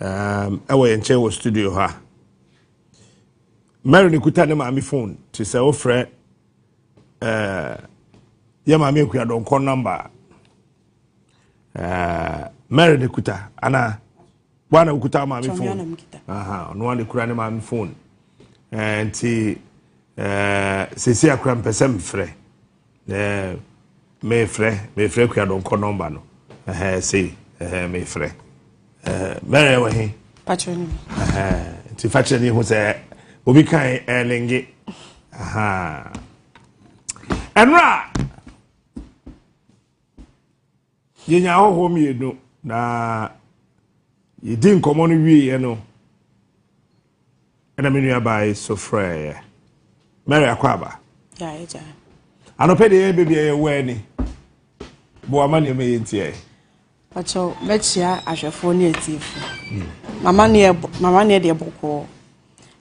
Ewe yenche wo studio ha. Mary ni kuta ne maami phone to say o frɛ ya maami Akua Donko number. Mary ni kuta ana bwana ukuta maami phone. Aha, no one kura ne maami phone. Nti sisi akura mpese mfrɛ. Me frɛ Akua Donko number no. Say me frɛ. Mary wa he? Patroni. Nti patroni hu say obi kan elinge. Aha. Enra. Yenya ho mi edu na yedi nkomo no wie ye no. Ena menu abai so frɛ. Mary akwaba. Ya eja. Anope de baby ye we ni. Bo amane me yentie. Pacho mechia ahwefo ne atifu. Mama ne de boko.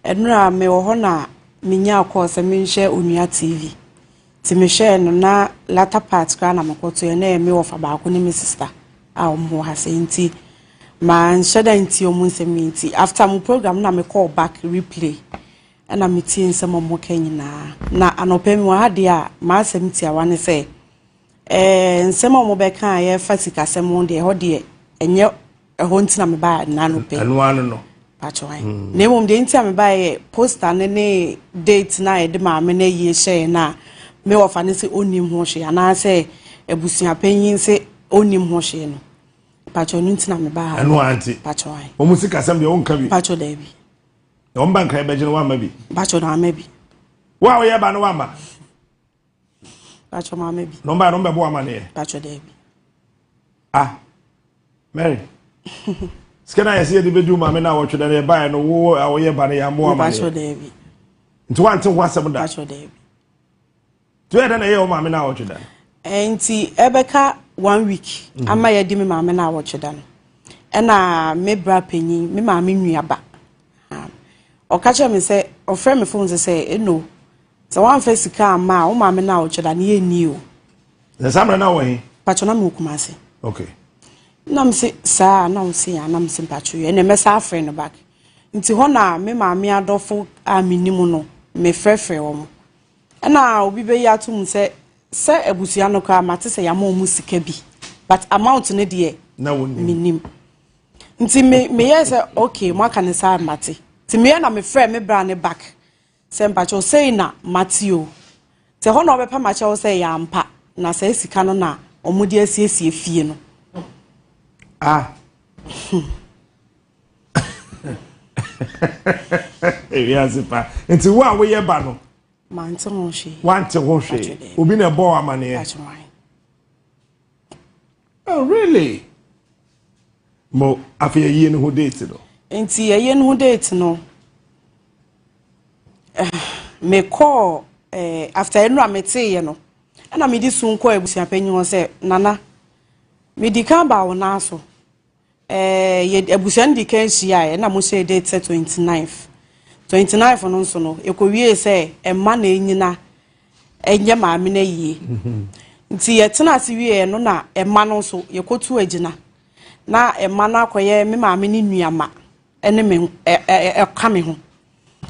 Enura me wo ho na minya akọ me nhye onua TV. Ti me hye no na latter part kra na makoto ye na me wo fa ba ko ne me sister. A omo ha se nti man sheda nti omo nsem nti after my program na me call back replay. Ana me tie nsem omo kanyina na anope me wa ha de a ma asem ti awane se nsem omo be kan ye fasika sem won de ho de enye ho ntina me ba na no pe anu anu no pacho wan na mom de ntia me ba ye poster ne date na ye de ma me na ye hye na me wo fa ne se onim ho hye ana se ebusua panyin se onim ho hye no pacho no ntina me ba anu anti pacho wan o musika sem de on ka bi pacho da bi o mban kai be jeno wa ma bi pacho na ma bi wa o ye ba no wa ma pacho ma ma bi no mba bo ama ne pacho da bi Mary skena yesi de bedu ma me na wo tweda ne ba no wo a wo ye ba ne ya mo ama ne pacho da bi nti wante ho asem da pacho da bi to ye da na ye o ma me na wo tweda enti ebeka 1 week ama ye di me ma me na wo tweda no ena me bra panyin me ma me nuaba o ka che me se o frɛ me phone se eno so wan fa sika ama o ma me na wo tweda ne ye ni o na samra na wo he pacho na me kumase okay nam se sa na se ya nam se pacho ye na me sa frɛ no back nti ho na me ma me adofo a minimu no me frɛfrɛ wo mo ena obi be ya tum se ebusua no ka mate se ya ma mu sika bi but amount ne de na wo minim nti me ye se okay mo aka ne sa mate nti me na me frɛ me bra ne back se mpacho sei na mate o te ho na obepa ma che wo se ya mpa na se sika no na omudi asiesie fie no ya sipa nti wo a wo ye ba no mante ho hwe wante ho hwe obi na bo amane oh really mo afi ye no ho date no nti ye no ho date no me call after enu amete ye no na me di sun call ebusua panyin ho se nana me di kan ba wona aso ye ebusua ndi kan hia na mo say date 29th no nso no ekowie se emma na enyina enye maame na yie nti ye tena ase wie no na emma no nso ye kotu agina na emma na akoye me maame ni nuama ene me ka me ho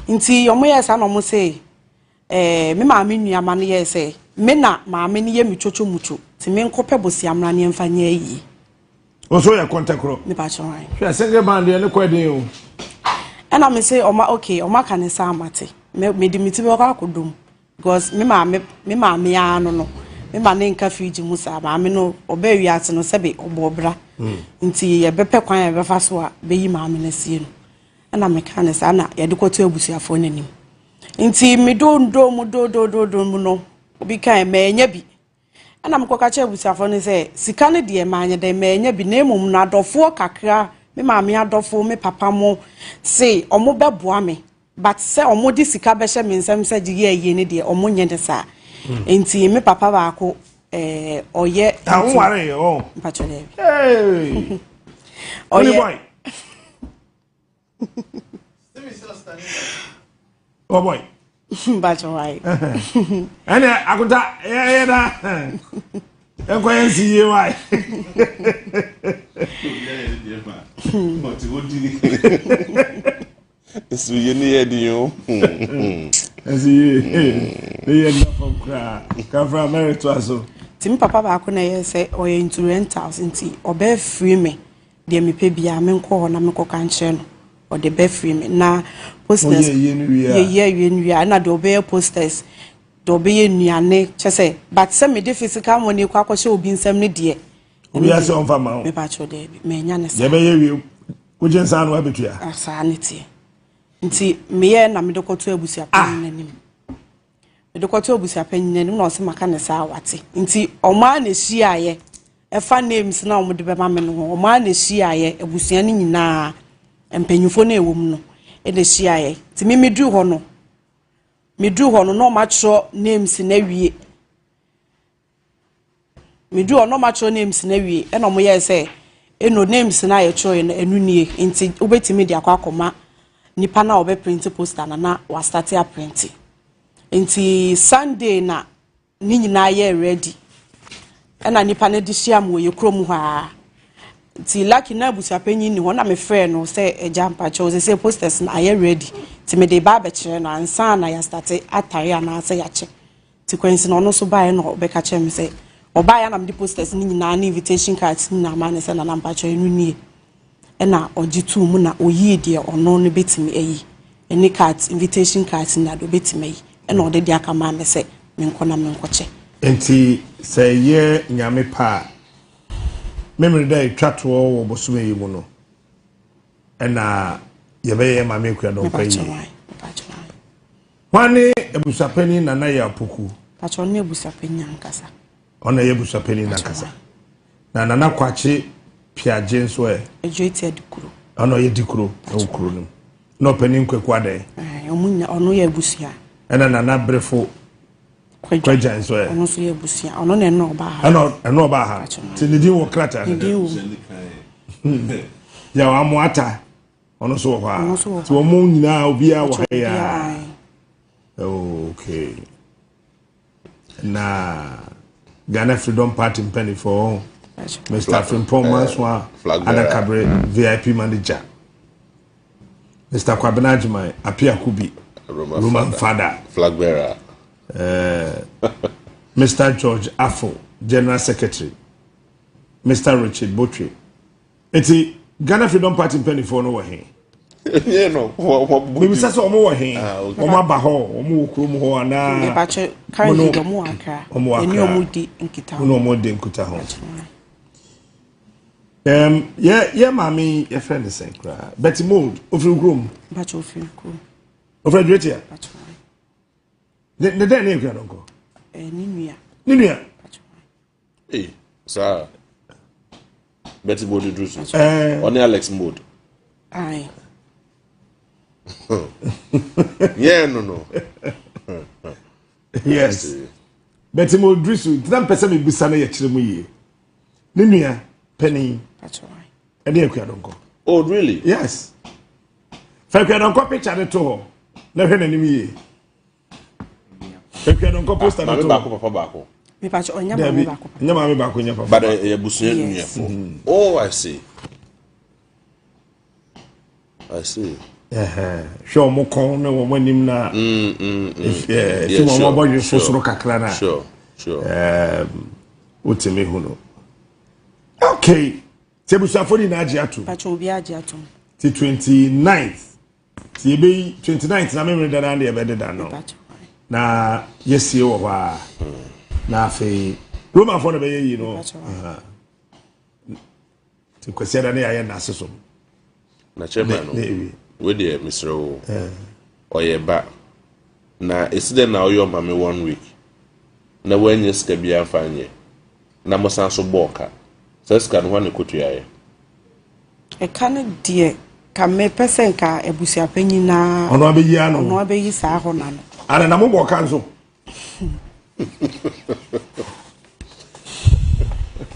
nti yomo ye sa no mo say me maame nuama no ye say me na maame ni ye mitwotwo mucho ti me nkope bosiamra ne mfa nya yi o so ye kontakro me ba chon hwe single man de ne kweden o ena me say okay oma ka ne sa amate me di miti be ka akodom because me maame ya no me ma ne nka fridge mu sa maame no oba wi ate no sebe obobra nti ye bepe kwan ye befa so a be yi maame na sie no ena me ka ne sa na ye de koto abusuafo nanim nti me do mu no obi kan me nya bi ena me koka che abusuafo ne say sika ne de ma anya de me nya bi na emum na adofo kakra me maame adofo me papa mo say omo beboa me but say omo di sika be hye me nsem say giye ye ne de omo nye de sa enti me papa ba ko oye ta ware o pacho le hey oye boy oh boy pacho wai ene akuta da Enkoyensi ye why. So you need you. As you from cry. Come from America so. Tim papa ba ko na ye say o ye into rentals nti obe free me de me pe bia me nko ho na me ko kan che no o de be free me na posters ye na de obe posters de obe ye nuane che say but say me de physical money kwa kwa she obi nsam ne de obi ase on fa ma me ba cho de me nya ne sa ye be ye wi wo jensa no abetua asa ne tie nti me ye na me de ko to abusia pa nanim Dokoto obusia panyin na o se maka ne sa awate nti oma na hyiaye efa names na o de be ma me no oma na hyiaye abusia ne nyina empanyufo na ewom no e de hyiaye nti me medu ho no no o ma tro names na wie medu ho no ma tro names na wie e no mo ye se eno names na ye tro na enu nie nti obetimi de akwa nipa na obe print poster na wa start a print Inti Sunday na ni nyina ye ready. Ena nipa na dihia mo ye krom ha. Nti lucky na abusuapanyin ni ho na me frɛ no say eja mpacho say posters na ye ready. Ti me de ba be kire no ansa na ya start atare na say ya che. Ti kwensi no no so ba ye no be ka che me say oba ya na me de posters ni nyina na invitation cards ni na ma ne say na mpacho enu nie. Ena ojitu mu na oyi de ono no betimi eyi. Any cards invitation cards na do betimi eyi. And all the dia kama me say menkona menkoche enti say ye nyame pa memory day twatwo wo bosume yi mu no na ye be ye ma me Akua Donko yi wani ebusapeni na ya poku pacho ne ebusapeni ankasa ona ye ebusapeni na ankasa na nana kwache piaje nso e ejoiti adikuro ona ye dikuro e ukuro no no pani nkwekwade omunya ono ye ebusia ena nana brefo kwaja nso e ono so ye ebusia ono na no ba ha eno ba ha ti ni din wo krata ne ya wa muata ono so ho a ti wo mu nyina obi a wo ya okay na Ghana Freedom Party penny for Mr. Frimpong Manswa Adakabre VIP manager Mr. Kwabenajima Apia Kubi Roman father flag bearer Mr. George Afo General Secretary Mr. Richard Botry eti Ghana Freedom Party penny for no he yeah no we say so omo he omo ba ho omo okrom ho ana me ba che currently omo aka eni omo di nkita ho omo di nkita ho yeah mami your friend is saying cry Betty Mold ofri okrom ba che ofri okrom ofri gratia the day name Akua Donko ni nua eh sir Betty Mold do so only Alex Mold aye yeah no yes Betty Mold drisu dan pese me bisa na ye kire mu yi ni nua penny that's why e dey Akua Donko oh really yes fa Akua Donko picture de to ho na hwe na nim yi Akua Donko poster na to papa bako me pa che onya ma bako nya ma bako nya papa but e busunya nua fo oh I see show mo kon na wo manim na if mo bo you fosoro kakra na sure utime hu no okay tebusa fori na agi ato pacho obi agi ato ti 29th ti be 29th na me da na de be da no na yesie wo ha na afi Roma for na be yi no ti kwesi da na ya na aseso na chairman no we dey Mr. Oyeba na eside na oyo mame 1 week na wenye ska bia fanye na mosan so boka seska no hwane kotu yaye e kan die ka me pesen ka ebusia panyi na ono abeyi ano ono abeyi sa ho na no ana na mo boka nso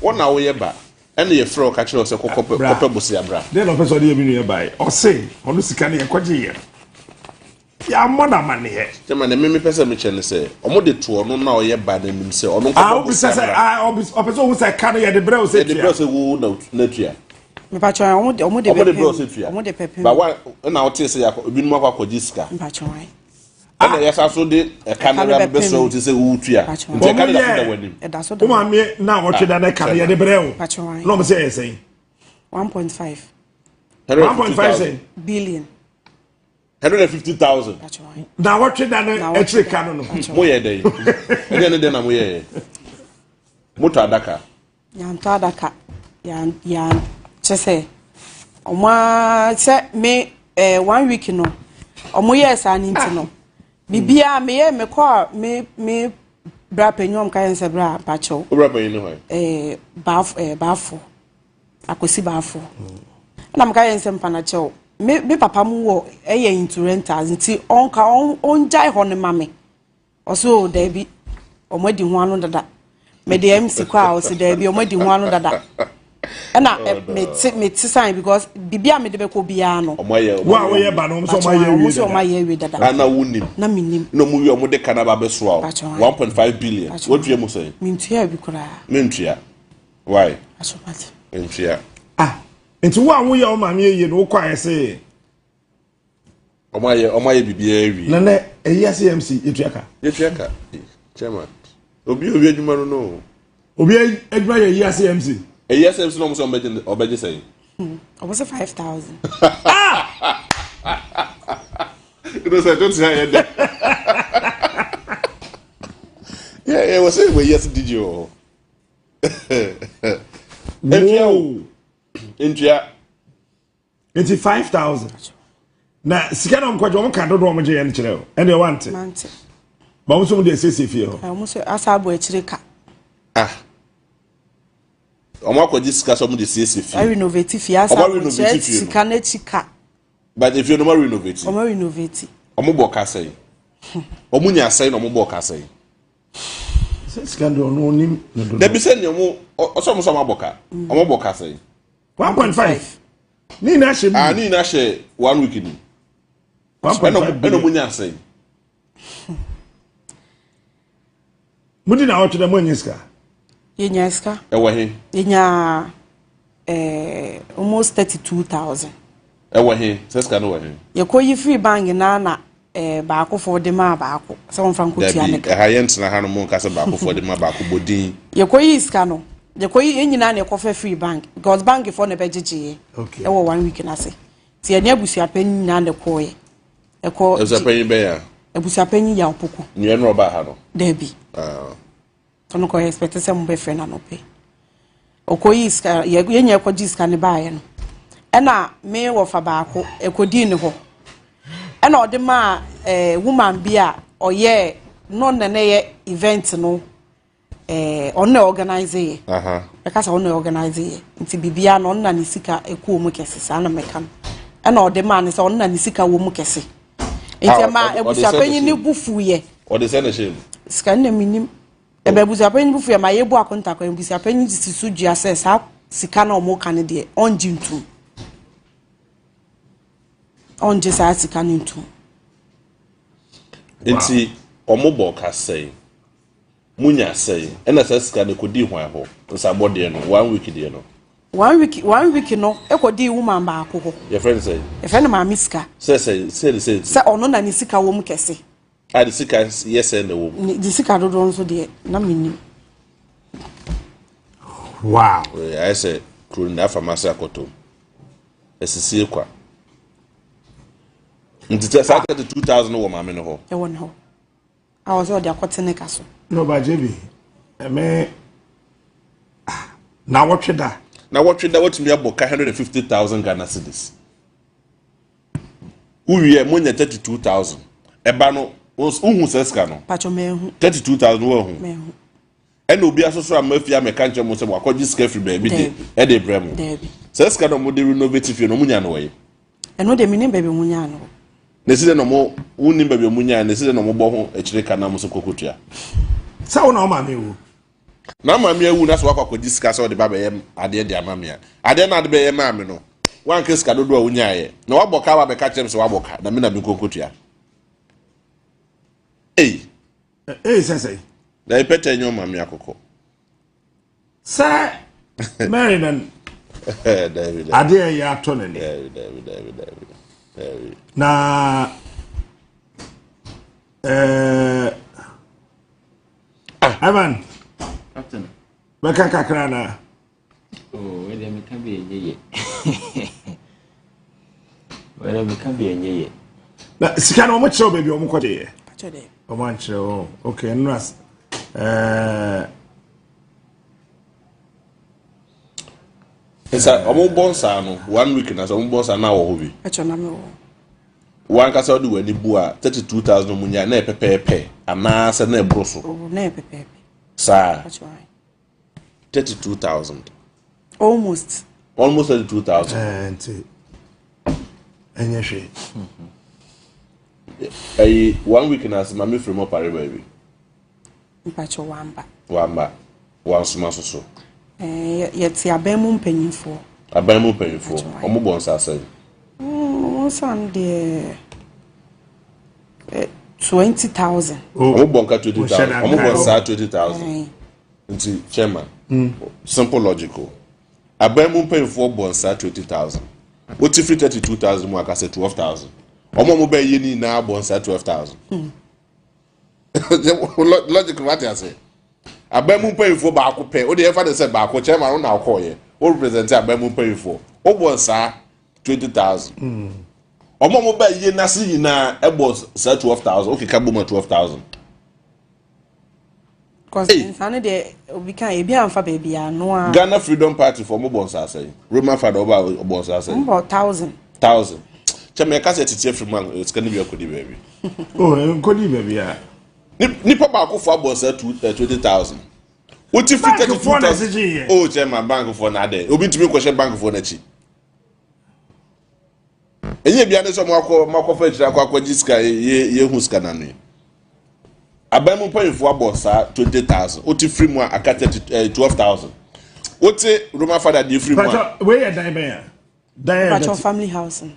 wona Oyeba ene ye frɛ ka kyerɛ sɛ kokɔpɛ bosi abra de no person de ye bi no ye bai o say ono sika ne ye kwaje ye ya mona mane he chema na me pese me chene se omo de to no na oye ba na nim se ono ko obi se opeso hu se ka no ye de bre o se tua de bre se wu na tua me pa cho omo de bre o se tua omo de pepe ba wa na o te se ya obi num akwa jiska me pa cho ai ana ya sa so de camera be so te se wu tua nte ka da wanim e da so da o ma me na o tweda na ka ye de bre o no me say say 1.5 1.5 billion 150,000 na what tweda na etre ka no mo ye dey e de na mo ye moto adaka ya chese oma se me 1 week no omo yes ani ntino bibia me ye me ko me bra penyom kan se bra pacho bra penyi ho bafo akosi bafo na me kan se mpana chew me papa mu wo eye into rentals nti onka onjai ho ne mame oso da bi omadi ho anu dada me de MC kwa oso da bi omadi ho anu dada na me sign because bibia me de be ko bia no wa wo ye ba no so ma ye wi dada ana wunim na minim no mu wi omo de kanaba be so 1.5 billion what you say mintua bi kura mintua why asopati mintua nti wo ye o ma me ye no kwa ese omo ye bibia wi na ACMC yetuaka chairman obi adwuma no obi adwuma ye ACMC ASMC no so obeje say obo say 5,000 you know say don't say that yeah was say we yes did you India 5,000 na sika na mkwajo mka dodo mo je ye ne kire o ene wante ba mo so mo de sese fie ho mo so asabo ekire ka omo akwaji sika so mo de sese fie renovate fie asabo sika na chika but if you no renovate omo renovate omo bo ka say omo nya say no omo bo ka say sika ndo no nim na bi se ne omo oso mo so omo boka omo bo ka say 1.5 ni na she ni na she 1 week ni 1.5 eno munya say mudi na ocho da monyiska yenya iska ewo he yenya almost 32,000 ewo he seska no wo he yekoyi free bank na baako for de ma baako se won franco tia ne ha yent na hanu mo nkasa baako for de ma baako bodin yekoyi iska no yekoyi enyina na ekofa free bank because bank for ne bejeje okay ewo 1 week na se ti ene abusuapanyi na ne koye eko abusuapanyi be ya abusuapanyi ya opoko nwe no ba ha no debi tono ko expect se mo be fe na no pe okoyi iska yenya ekoji iska ne ba ye no ena me wo fa baako ekodi ne ho ena ode ma woman bia oye no ne ye event no on organize ye because on organize ye nti bibia no na ni sika ekuo mu kese sa na meka ena ode ma ne se on na ni sika wo mu kese nti ma ebusuapanyi ni bufu ye ode se na shame sika na minim ebusuapanyi bufu ye ma ye bu akonta kwa ebusuapanyi sisu dua se sa sika na omo kan de onji ntu onje sa sika ntu nti omo bo ka say munya say ena sa sika ne kodi hwan ho nsa bode no 1 week de no 1 week no ekodi woman ba akoko your friend say e friend ma miska say ono na ni sika wo mu kese the sika yes and the wo the sika do don so de na minim wow I say kru na pharmacy akoto esisi kwa ntite sa 2,000 wo ma me no ho e won ho I was already akotene kaso no ba jebi me na wotwe da wotumi aboka 150,000 Ghana cedis uwie monya 32,000 eba no uhu seska no pacho mehu 32,000 wo hu mehu ena obi asoso amafia mekanche mo se bo akɔgye sika free ba bi de e de brem debi seska no mo de renovate fie no munya no we eno de minim bebe munya no neside no mo unim bebe munya neside no mo bo ho ekire kana mo so kokotua sa wona o ma me wo na ma me awu na so akɔgye sika so de ba be ade de amamia ade na de be ma me no wan ke sika dodo a wunya ye na waboka wa be ka chem so waboka na me na bi kokotua Say. They pete your mammy akoko. Sir, Marinan. David. I dare ya turning. David. Na Evan. Captain. Beka krana. Oh, where them can be ye. Where them can be ye. Na sika no mo chiro baby o mo kwode. Pachode. O man chiro. Okay, nras. Esa omo bonsa no 1 week na so omo bonsa na wo hobi. Pachona me wo. Wan kasa odi wani bu a 32000 munya na epepepe ana se na ebroso. Oh, na epepepe. Sa Pachona. 32000. Almost 32000. Enye hwe. 1 week na se mami from opare baby. Mpacho wamba. Wan suma so. Yeti abemu mpanyimfo. Abemu mpanyimfo. Omo bonsa say. Sunday 20,000. Omo bonka 20,000. Omo bonsa 20,000. Nti chairman. Simple logical. Abemu mpanyimfo bonsa 20,000. Oti free 32,000 mo aka say 12,000. Omo mo be ye ni na bonsa 12,000. Logical what you say. Abemu mpanyimfo ba ko pe. O de efa de say ba ko chairman na akoye. O represent abemu mpanyimfo. O bonsa 20,000. Omo mo ba ye na si na e boss say 12,000. Okay, ka bo ma 12,000. Because insane de obi kan ebi amfa baby ano a. Ghana Freedom Party for mo bonsa say. Roman father oba bonsa say. About 1,000. 1,000. Chama ka say tete free man, it's can be akodi baby. Oh, nkodi baby a. Nipa ba ko for bonsa 20,000. Oti free 32,000. Oh, chama bank for na there. Obi ntumi ko she bank for na chi. Enye bia ne so makọ fa chira akwa jiska ye hu ska na no. Abamu payfo abosa 20,000. Oti free mu aka 12,000. Oti Roman father dey free mu. Where you die be? Die Pacho family housing.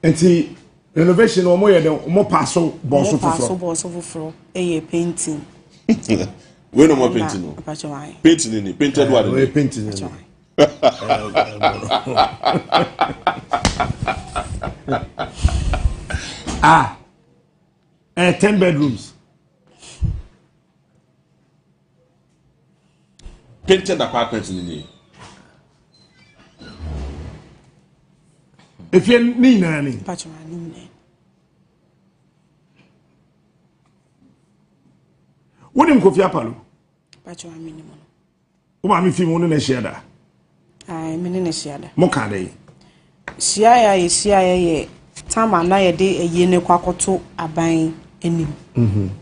Enti renovation o mo ye de mo paso bonso fufuro. Eye painting. We no more painting no. Pacho why? Painting ni painted what? We painting. Ah. 10 bedrooms. Painted apartments ni. If you need nani. Pacho ni. Woni Kofi Apalo. Pacho minimum. O ma mi fi mo na share da. Ai mene na share da. Mo ka dey. Share ye tama na ye de eye ne kwakoto aban anim.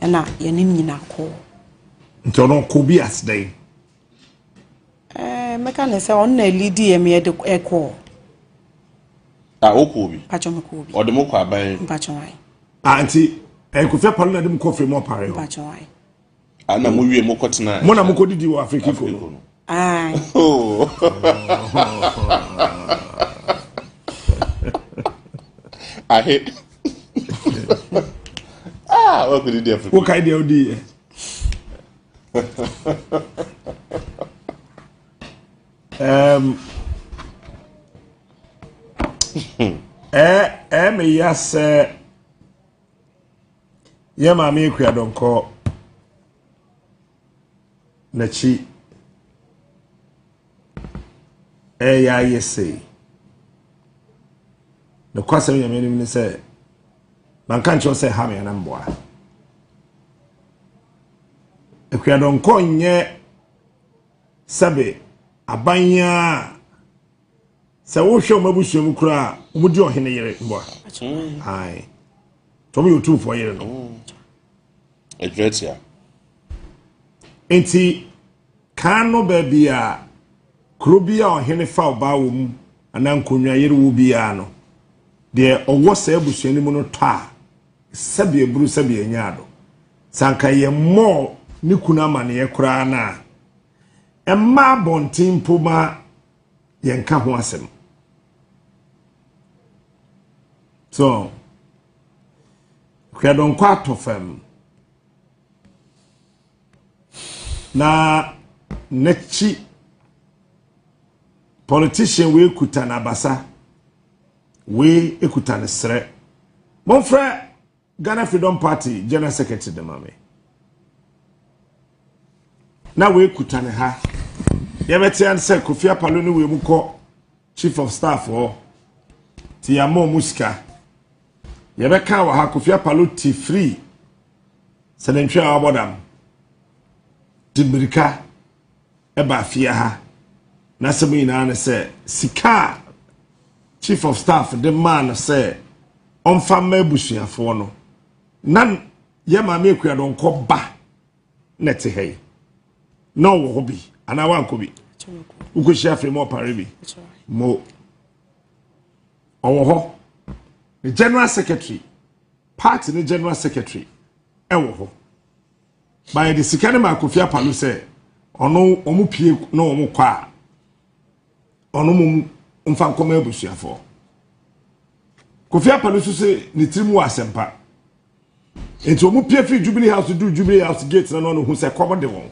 Na ye nim nyina ko. Nti no ko bi as dey. Meka ne se on na lead ye me de eko. Ah, okobi. Pacho me ko bi. O de mo kwa aban. Pacho why? Anti Kofi Apalo na dem ko free mo pare. Pacho why? Ana mo wie mo kotena. Mo na mo ko didi wo Africa ko. Ai. Oh. I hate. What could you do? What kind of idea? Me yes, yeah, mammy, Akua Donko. Nachi. Yes, say. The question you made me say, man can't just say, Hammy and Amboy. Akua Donko nye sabe abanya se wo hwe mabusuam kura umudi ohene yere mbo ai to me youtube for yere no Ejetia enti kano baby a krobia ohene fa oba wo mu anankonwa yere wo bia no de owo se abusuani mu no ta sabe eburu sabe anyado sanka ye mo ni kuna mane ye kura na emma bontin poma yenka ho asem so Akua Donko atofam na nechi politician we kuta na basa we ekuta ne sre monfra Ghana Freedom Party General Secretary de mame na we kuta ne ha yebeti an se Kofi Apalo ni we mu ko chief of staff o ti yamo musika yebeka wa ha Kofi Apalo ti free senentwa abodam timirika eba afia ha na semu ina ne se sika chief of staff the man say on famma busuafo no nan ye ma me Akua Donko ba nete hey no wo bi ana wanko bi ukoshi afre mo pare bi mo owo ho the general secretary party the general secretary ewo ho by the sikane ma Kofi Apalo say ono omu pie no omu kwa ono mum umfa nkoma abusuafo Kofi Apalo so say ni trimu asempa enti omu pie free Jubilee House do Jubilee House gate na no hu say come de won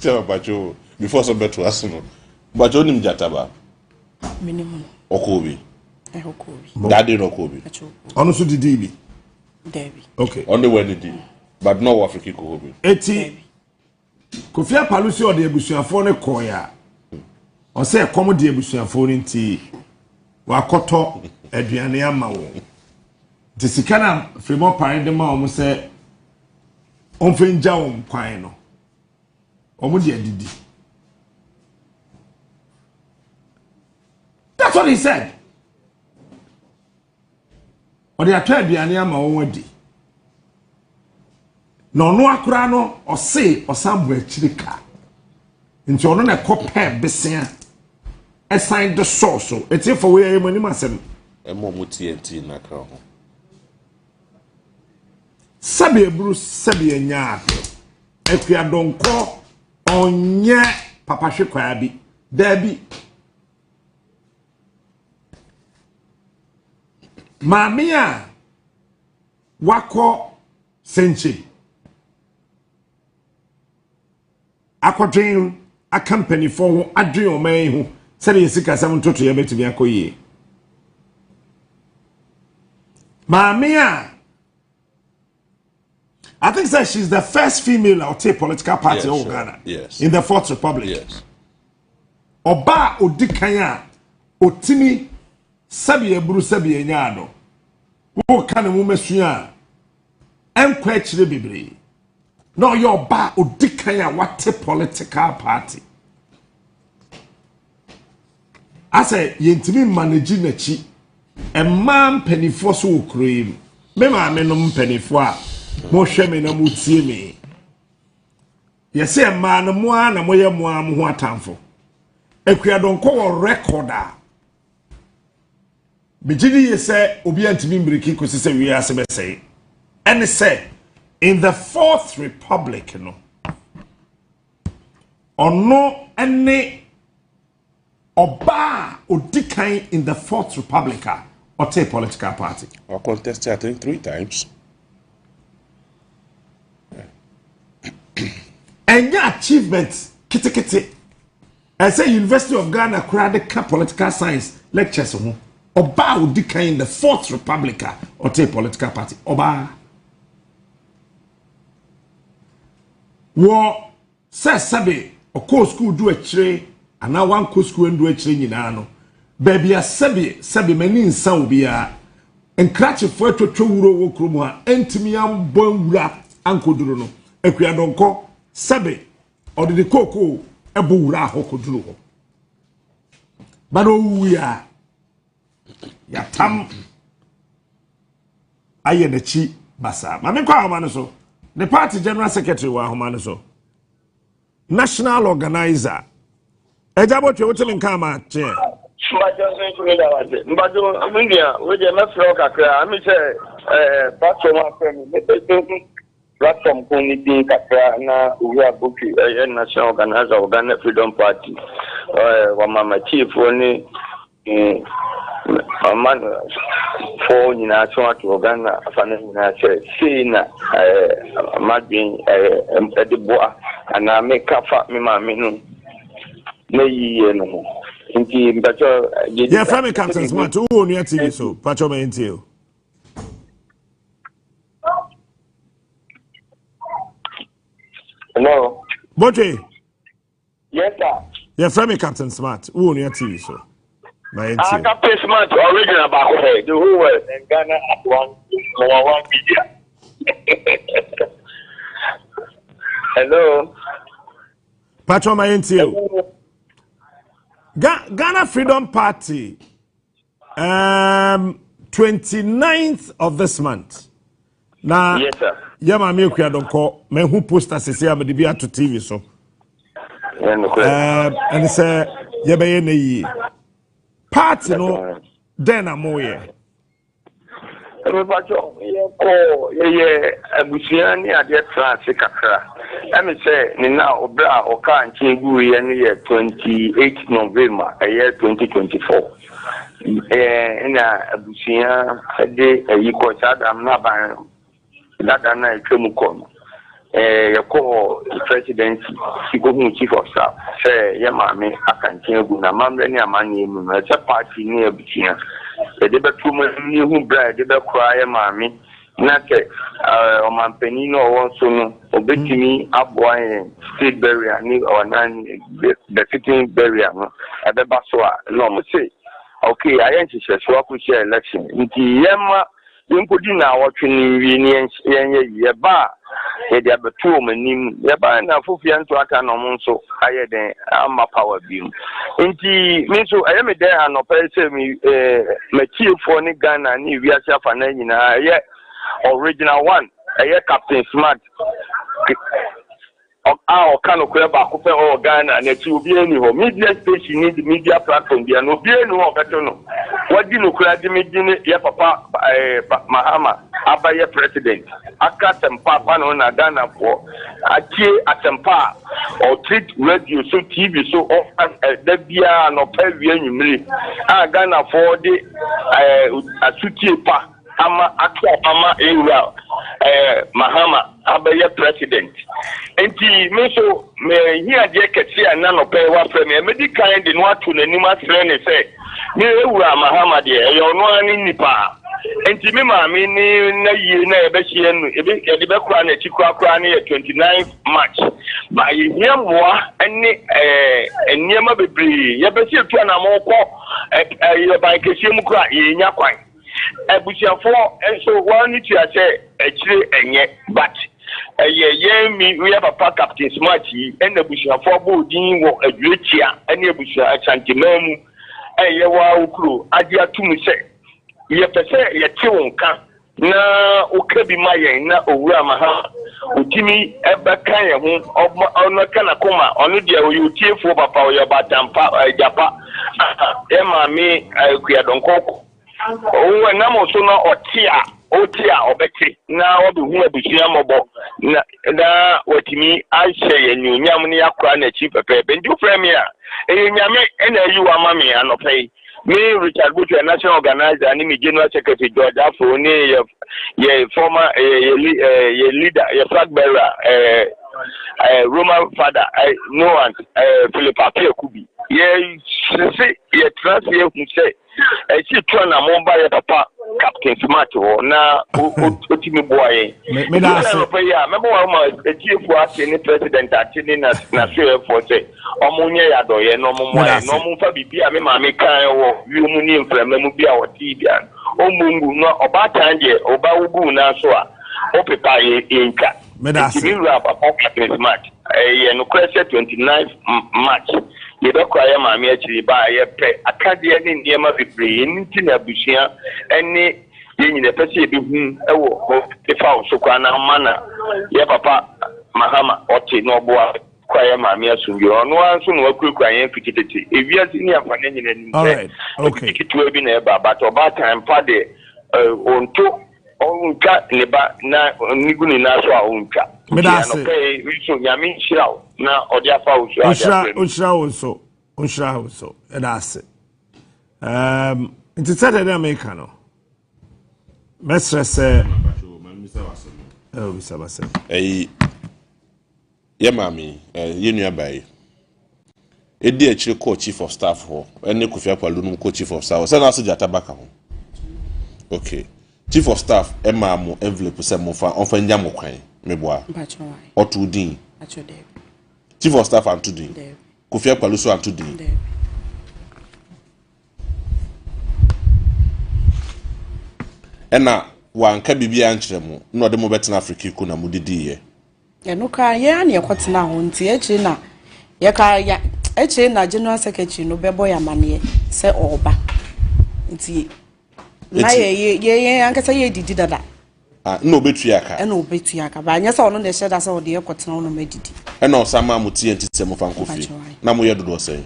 tell bacho before some better asno bacho nim jataba minimum okobi okobi daddy okobi ono so didi bi Debbie. okay on the when did but no African kobi eti Kofi Apalo si o de abusuafo ne koya o say come de abusuafo ni nti wa koto aduane ama wo de sikana fremo pare de ma o mo say on fenja wo kwan no o mo de adidi. That's what he said. O de atwa aduane ama wo wadi no no akura no o say o sambo akirika nti ono na kope besia assign the source so eti for we am ani masem emo mo TNT na ka ho sabe ebru sabe anya Akua Donko onye papa hwekwa bi dabi mamia wako senchi akodwen a company for ho adwen o man ho sere yesika sam toto ye betimi akoyie mamia I think that she's the first female out of political party in Ghana. Yes. In the Fourth Republic. Yes. Oba odikanya otimi sabi eburu sabi enyado. Wo kan mu mesua enkwa akire bebre. No your ba odikanya what political party. I say yentimi manage nachi e man penifo so okroim. Me ma me no penifo a mo hwe me na mo tie me. Yese ma no mo a na mo ye mo am ho atamfo. Akua Donko wo recorder. Bijidi yese obi antimi mbriki kosi se wi ase be say. And say in the Fourth Republic no. Ono ene oba odikan in the Fourth Republic or take political party. I contested I think 3 times. And your achievements, kitty. I say University of Ghana crowd political science lectures Oba Udika in the Fourth Republic or take political party. Oba. War says Sabi or co school do a tray and now one co school and do a train in ano. Baby a Sabi meaning sound be a and cratch a photo to Wuro Kruma, Entimiam Bonra, Uncle Durono, Akua Donko. Sabe or the cocoa a bura hokudru. But oh, we are Yatam Aye the chi basa. Mamma Manaso, the party general secretary wa Homanaso, national organizer. Ejabo Chotel in Kama chair. But I'm India with a Mafroka. I'm a platform. Platform community kakra na uya buki national organizer of Ghana Freedom Party. Wa mama chief woni man for you know to Ghana say na madin ediboa and I make up me mammy no no inti mbacho yeah family captains want to on your TV so pacho me ntio hello Botre yes sir yeah family captain smart who on your TV so my ntio Captain Smart original about the whole world and Ghana at one media. Hello. pacho my ntio Ghana Freedom Party 29th of this month now yes sir yeah mama Akua Donko me who poster say am dey be to TV so and say yeah be na yi party no then amoye Everybody, abusiani ade transi kakra. Emi say ni na obra oka nchegu ye ni 28 November 2024. Na abusia de yiko sadam na ban dada na etwemu kom. Yako president sigo chief of staff say ye maame akanchegu na mamre ni amanye mu na party ni abusia. The debate ni hu bra de be kwa maami na ke o mampani no wonso no obetimi aboa state barrier ni onan the sitting barrier no abeba so a no mo say okay ayen chise so akuchi election nti yema yinkodi na wotwe ni wi ni yenye yeba ye de abeto manim yeba na fofia nto aka no mo nso aye den ama power bi nti me so ayeme dey anope say me machiefo ni Ghana ni wi ase afa na nyina ye original one aye Captain Smart o kanu ko ba ko pe o Ghana na ti obi eni ho media station ni media platform bia no obi eni ho beto no wadi no kura di medine ye papa Mahama abaye president aka tempa pa no na Ghana for atie atempa o treat radio so TV so da bia no pa wi anwumire a Ghana for de asutie pa ama akwa ama ewura Mahama abaye president enti me so me hia de kete ana no pe wa frame me di kan de no atu nanim asre ne se me ewura Mahama de e yo no ani nipa enti me ma me ni na yie na e be hie no e de be kura na chi kura na 29 March ba ye hia moa ene eniema bebre ye be hie tu na mo ko ye ba kese mu kura ye nya kwan ebusiafo enso one need to say echire enye but ye we have a Captain Smart and ebusiafo bo din wo adwechia ene ebusia achantemam ye wa ukru ade atum se ye pese ye te wonka na okabi mayen na owura maha utimi ebe kan ye ho ono kana koma ono de oyutiefo papa oyo batampa japa e maami Akua Donko o na mo so no otia obeti na obi hu abusia mobo na watimi ahye yenyunyam ne yakora na chi pepe benju frame a enyame na ayi wa mame anopai me Richard Butu national organizer ni me general secretary George Afro ni ye former ye leader ye flag bearer Roman father no one Philip Apia Kubi ye ye transfer hu say she turn na momba ye papa Captain Smart na otimi boy me da say remember one etiefo ase ni president atini na so for say omunye ya do ye no momo no mo fa bibia me ma me kan wo wi mu ni mframa mu bia wo ti bia omungu no oba tanje oba wugu na so a opepa ye inka me da say papa Captain Smart ye no kwese 29 March ye be kwa ye maami achiri ba ye pe akade ne ndiema bebre nti na abusia ene ye nyine pese bi hu ewo efa so kwa na mana ye papa Mahama oti no boa kwa ye maami asungi ono anso no akura ye fikitete ewiase ni afane nyine ni all okay kitu bi na e ba but oba time pa de onto onka ne ba na niguni na so a onka me da say so nyame nhyiraw na odi afa ushira onhyira so e da say nti Saturday America no mesre se bisa basa ye mami ye nua bai edi akire ko chief of staff ho ene Kofi Akwalu no ko chief of staff se na so jata baka ho okay chief of staff emamu envelope se mo fa onfa nya mo kwan meboa otu din chief of staff antu din Kofi Akwalu so antu din ena wanka bibia nkyere mu na ode mo betena Africa ku na mu didi ye no ka ye na ekotena ho nti echi na ye ka ya echi na general secretary no bebo ya mane se oba nti na ye ankasa ye didi dada na obetu aka na obetu aka ba anya se ono na ehye da se ode ekotena ono medidi ena osama mu tie ntite mo fan Kofi na mo ye dodo se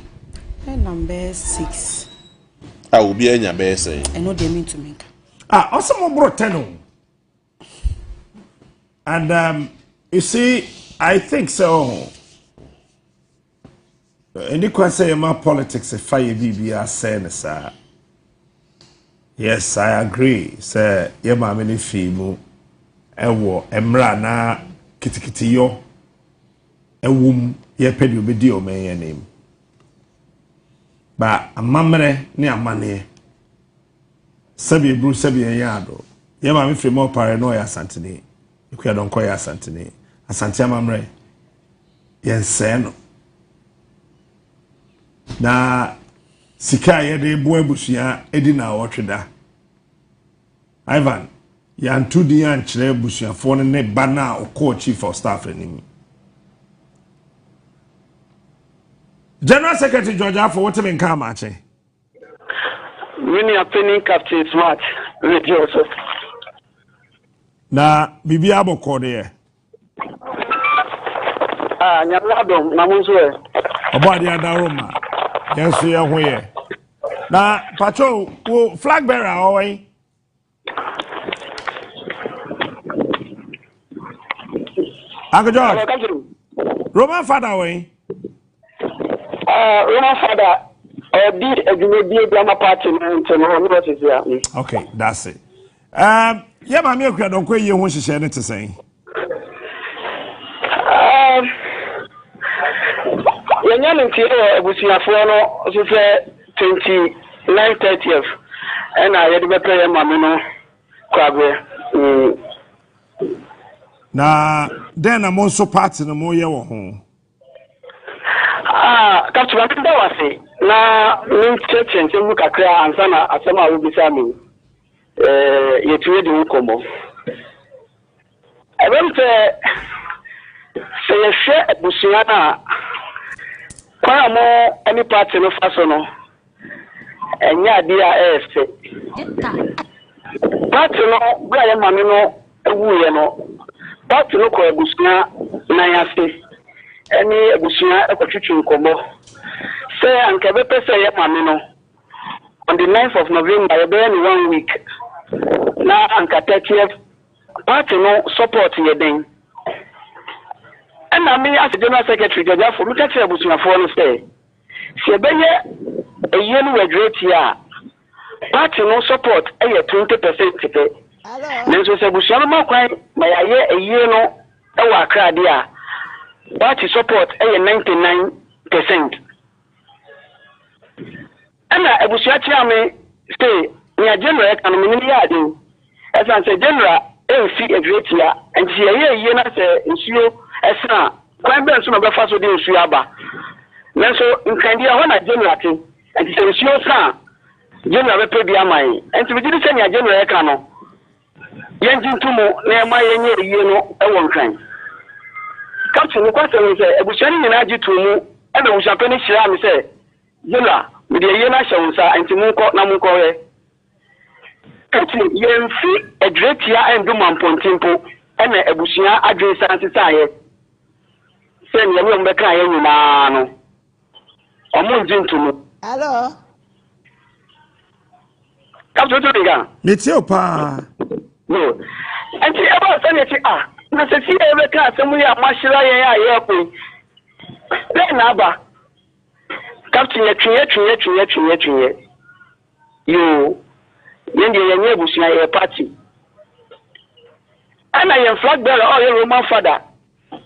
number 6 obi anya be se eno de mean to make also more bro 10 and you see I think so any question my politics if I BBR saying sir yes I agree sir ye ma me ni fi mu ewo emra na kitikiti yo ewum ye pedi obedi o men ye name ba amamre ni amane sabi bru sabi yado ye ma me fi mo pare no ya santini Akua Donko ya santini asante amamre yense no na sika ye de bo abusua edi na wotweda Ivan ya ntudi ya nkyere abusuafo ne ba na okọ chief of staff anim General Secretary George Afo what me nka maache Winnie Penny Captain Smart radio so na bibia abokọ de nyamladom na munso e obade adaroma yenso ye hoye na patrol wo flag bearer owen Uncle George Roman father way Roman father did a drama party in okay that's it yeah mama Akua Donko ye ho hihye ne tesen yenyan nti ebusuafo no so fe 29/30th na ye de bepe mama no kwagwe na then na mo so party no mo ye wo ho kaptu bakanda wase na ncheche nchemu kakra ansa na asema ubisa mi yetuwe di ukomo ebente se yehwe ebusuya na kwa mo any party no faso no enya dia efe party no bra ye mame no ewuye no party no ko ebusuya na yase eni ebusuya ekotwetwe nkomo say anke be pese ye mame no on the 9th of November ye be 1 week na anka 30th party no support ye den and I mean as general secretary George for look at ebusuafo no say se be ye eye no graduate here party no support e 20% tipe nenso se ebusuafo ma kwan ma ye eye no e wa Accra dia party support e 99%. And ebusuachi ame say nya general economy ni ya dey as an say general see a great year and see ye na say nsuo esa kwan be nso no be fa so dey nsuo aba nanso nkandia ho na general tin and say nsuo sa general be pay bi amai and we did say nya general eka no yenji ntumo na ema yenye ye no e won kan captain ko say say ebusuani ni na agitumu e be usapeni shira mi say general we dey ye na shawunsa anti munko na munko he kati yemfi adretia endu mampontimpo ena ebusua adresa ansesaye sen ye mo beka ye nyina no omunji ntumu hello kapto to diga metio pa no anti eba saneti na se fi e beka asemu ya mashira ye ya ye ko le na aba kapto ye twiye Yo, yenye busua ye party. And I am flag bearer or your Roman father.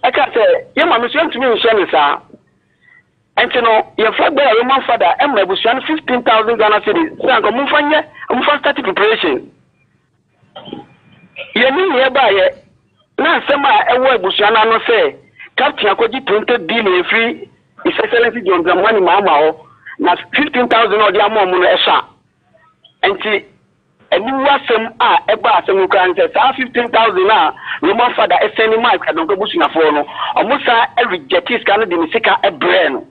I can say, your mamma sent to me in Shanisa. And you know, your flag bearer Roman father, and my busua 15,000 Ghana cedis. So I'm going to start preparation. You mean hereby, now some I busua no say, Captain Akwa 20 billion free, His Excellency John Dramani Mama, now 15,000 or the amount of and see. And you was some about some can say 15,000 Roman father is sending Mike and don't go bushing a phone. Almost every jet is kind of the a brain.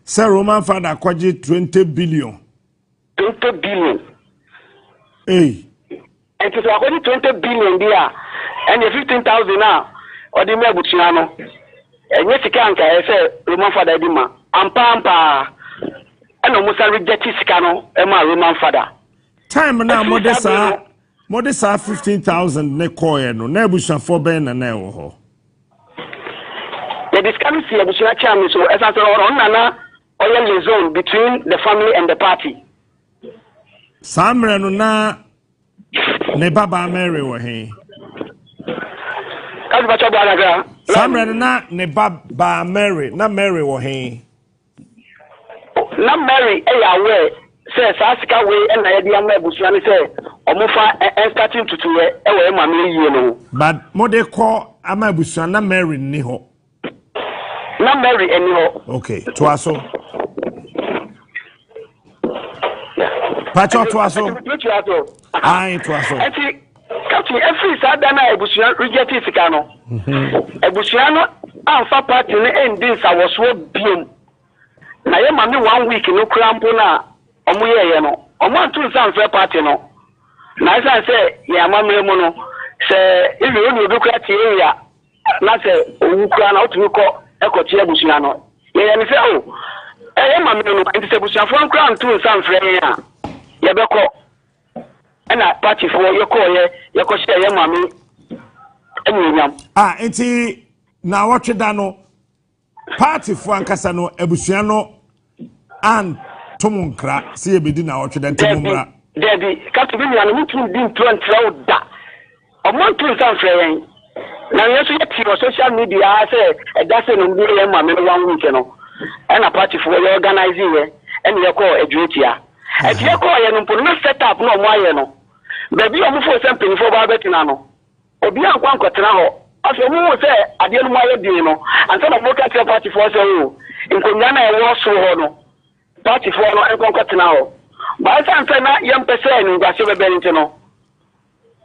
Sir Roman father kwaji 20 billion. 20 billion. Hey. And it's according 20 billion there. And the 15,000 now or the Mebuchiano. And yes, you can't say Roman father Dima. Ampa. And almost every jet is cano Emma Roman father. Time now modesa 15,000 ne koye no na ebusha for ben na ewo ho. The discrepancy ebusha chairman so as on nana oil zone between the family and the party. Samre no na ne baba Mary wo he. Kazi bacha bwana Samre no na ne baba Mary na Mary wo he. Na Mary aware say Sasika way and I dey am ebusuani say omofa and starting to e we mama yie no. But mo de call ama ebusuana na Mary ni ho. Na Mary eni ho. Okay, to aso. Pacho to aso. Ai to aso. Enti Captain every sadana ebusuana reject sika no. Ebusuana amfa party ne ending sa was so biom. Na ye mama 1 week no krampo na omo ye no omo antu san fair party no na san say ya mamre mu no say if you no do krati area na say owu kra na otu ko ekoti abusia no ye ni say o e mamre no nti say abusia fo kra antu san fair ya ye be ko na party fo ye ko share ye mame enyam nti na wotweda no party fo ankasa no abusia no and Tomunkra, see a bedina or Chidentumumbra. Debbie, Captain William, mutu din to and throw that. A month to some friend. Now, yes, your social media, I say, a dozen of million mamma 1 week, and a party for your organizing, and your call a duty. And your call, and put no set up no more, baby, I'm for something for Barbetinano. Or beyond one cotrano. As a woman say, I didn't want to do, and some of look at your party for so in Kunyana, I was so party for no encontre now. But I say na young person in Gasebe Bellington.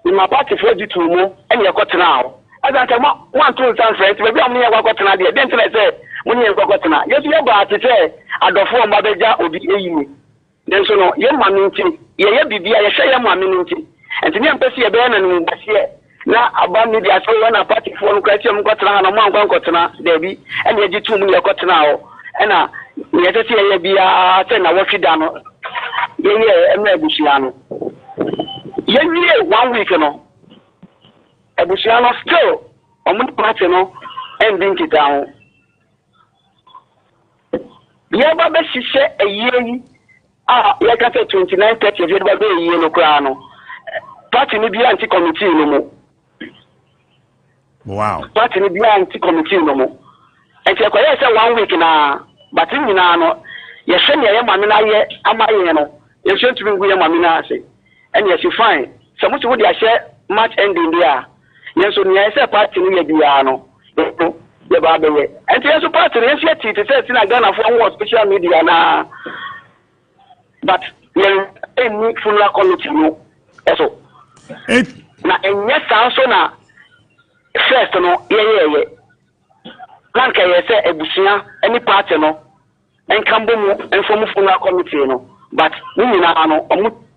In my party for you to move and you got now. As I say, 1 2 friends, maybe I'm near what now. Then I say, when you got now. Yes, you about to say, I don't form Babeja or be a then so no, young man, ye be I say, young man, and to me, I'm Pessi a Ben and Basia. Now, about me, I saw one a party for Christian got now, and a man got now, Debbie, and you 2 million got now. And yes, I be a 10 hour down. Yeah, Busiano. Yeah, 1 week, a Busiano still, a month platino, and drink it down. Yeah, but she said a year, like I said, 29 30 years, but a year no crown. Party may be anti committee no more. Wow. Party may be anti committee no more. And so I say 1 week now. But in Minano, yes, send your mamma, am I, you should be with your mamma, and yes, you find so much would I share much ending there. Yes, when I say party near Diano, the Barbary, and yes, a party, yes, yet it says in a gun for more social media now. But you're a full committee, so now, and yes, also now, first, no, yeah. Like I say, Ebusia, any party no, and Cambomo and from Funa committee no, but we know,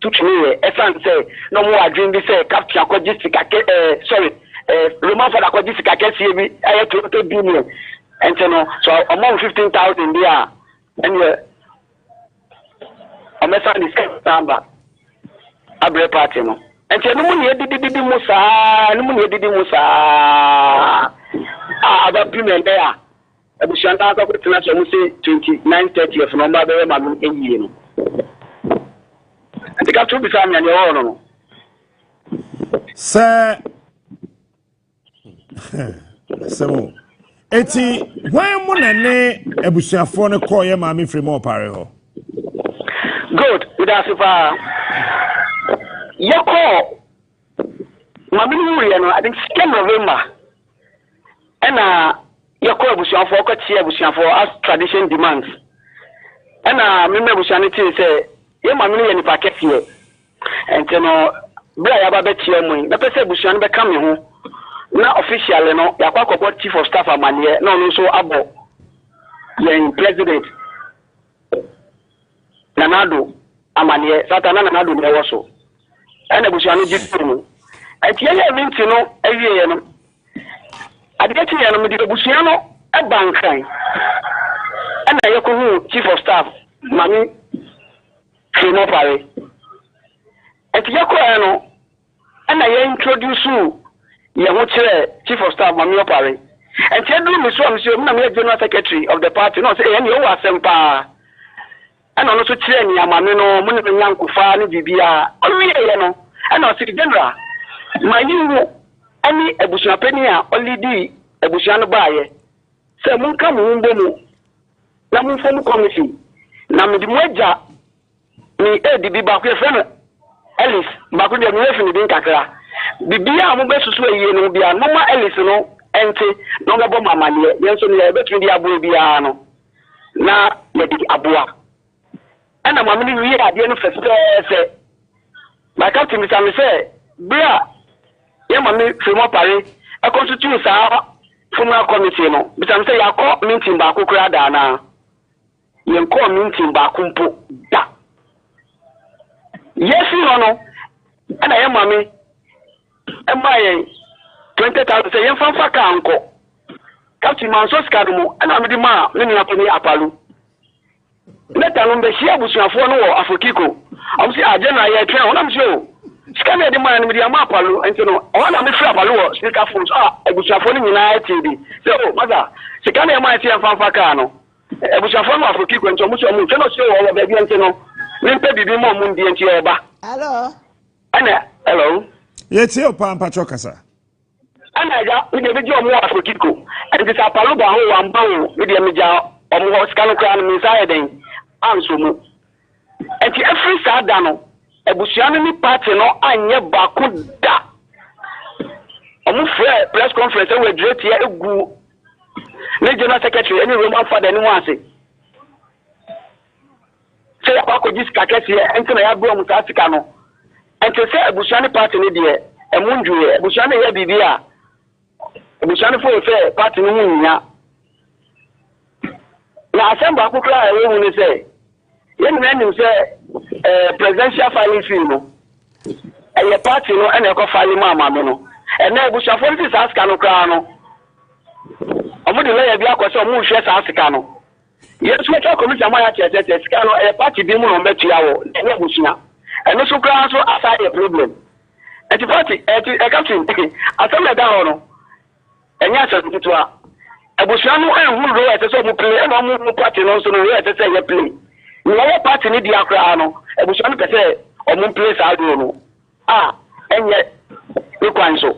to me, as I say, no more dream this Captain Aquagistica, Roman for Aquagistica, I had to 2 billion, and so among 15,000 there, and a mess on this number, a break party no, and no money did Musa. About payment there. I was sure that I could say 29 30 of number there, my I think I told you something and you're on. Sir, so, eti, when money ebusiafo ne call your mammy from more pareo. Good, with us if your call. Mammy, I think 10 November. And your call ebusiafo got here ebusiafo as tradition demands. And remember ebusianity say, your mammy and packet here. And you know, Bra Babet Yemoy, the person ebusian be coming home. Now officially no yakwa chief of staff amanye no so abo yen president Nanado amanye satana Nanado ne woso ena busuano jitu ati ye minti no awie no adeti ye no me de busuano e bankan ena yekohu chief of staff mami Kimo pare ati yekohu no ena ye introduce ye ho chere chief of staff mami opare and tell me so am na me general secretary of the party no say any o asempa and no so chere ni amame no mo ne nyankofa ne bibia owie ye no and o city general my you any ebusuan pani a olidi ebusuan no baaye say mun ka mu mbo mu na mun fo mu committee na me di moja ni edibi ba ku e fe no Ellis ba ku de me fe ni din kakra bibia mo besusu eyi no bia no ma Ellis no ente no ga bo mamanie yenso ne e betumi di abo bia no na ye di aboa ana mamani wi ade no fese my captain Mr. say bia ye mami fimo pare e constitute sa formal committee no Mr. say yakọ meeting ba ko kura da na ye nko meeting ba ko mpo da yes no ana ye mami Embaye 20,000 say yen fanfa ka anko captain manso skadu mu ana me di ma me ni apani apalu leta no be hia busuafo no wo afokiko am say agena ye twen wona me show skana di ma me di ama apalu enti no wona me fra apalu wo speaker phone so busuafo no nyina tv say oh mother skana ye ma tie fanfa ka no busuafo no afokiko enti mo so mu twen no show wo ba bi enti no me mpe bibi mo mu ndi enti e ba hello ana hello Yeti o pampa chokasa. Ana ja we dey be omo afokiko and this apalo ba ho wan ba wo we dey meja omo skano kra no inside den anso mu enti every sada no ebusuano ni party no anye ba ko da omo press conference we direct here egu ne general secretary any roman father ni wan say say akwa jiska kesi enti na ya bro mu tasika no enti say ebusuano party ni de emunjuye ebusuano ya bibia ebusuano fo fe party ni hunya na assemble akukra ewe mu ni say yen na nim say presidential filing fee no e party no ene ko file mama me no e na ebusuano fo ti sa ska no kra no omo de lawyer bi akwose omo hwe sa ska no yesu e committee amaya chete ska no e party bi mu no metua wo e na ebusuano eno so kra so aside a problem eti party eti captain asem da ho no enya so titwa ebusuano ehuru ro ete so mu play eno mu party no so no ro ete se ye play ni ye party ni dia kra no ebusuano pese o mu play sa do no enye ikwanso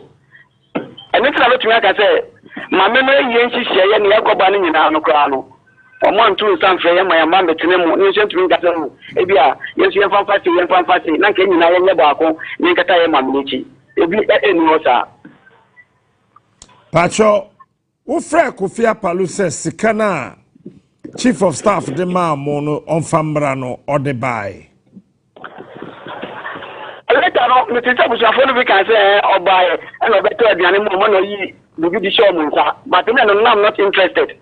eno tira betumi aka se mame no ye nhihie ye ne yakoba ni nyina no kra no omo ntu sanfre ye ma ya ma metene mu ni ntumi nkata mu ebia yesu ye fanfasi na nke nyina ye nye baako ni nkata ye ma mnichi ebi enu osa Pacho wo frɛ Kofi Apalu sɛ sika na chief of staff de ma mo no onfambra no ode bai later no me tell busuafo no bi kan say obai and obeto aduane mu mo no yi bugi di show mu nsa but me no I'm not interested.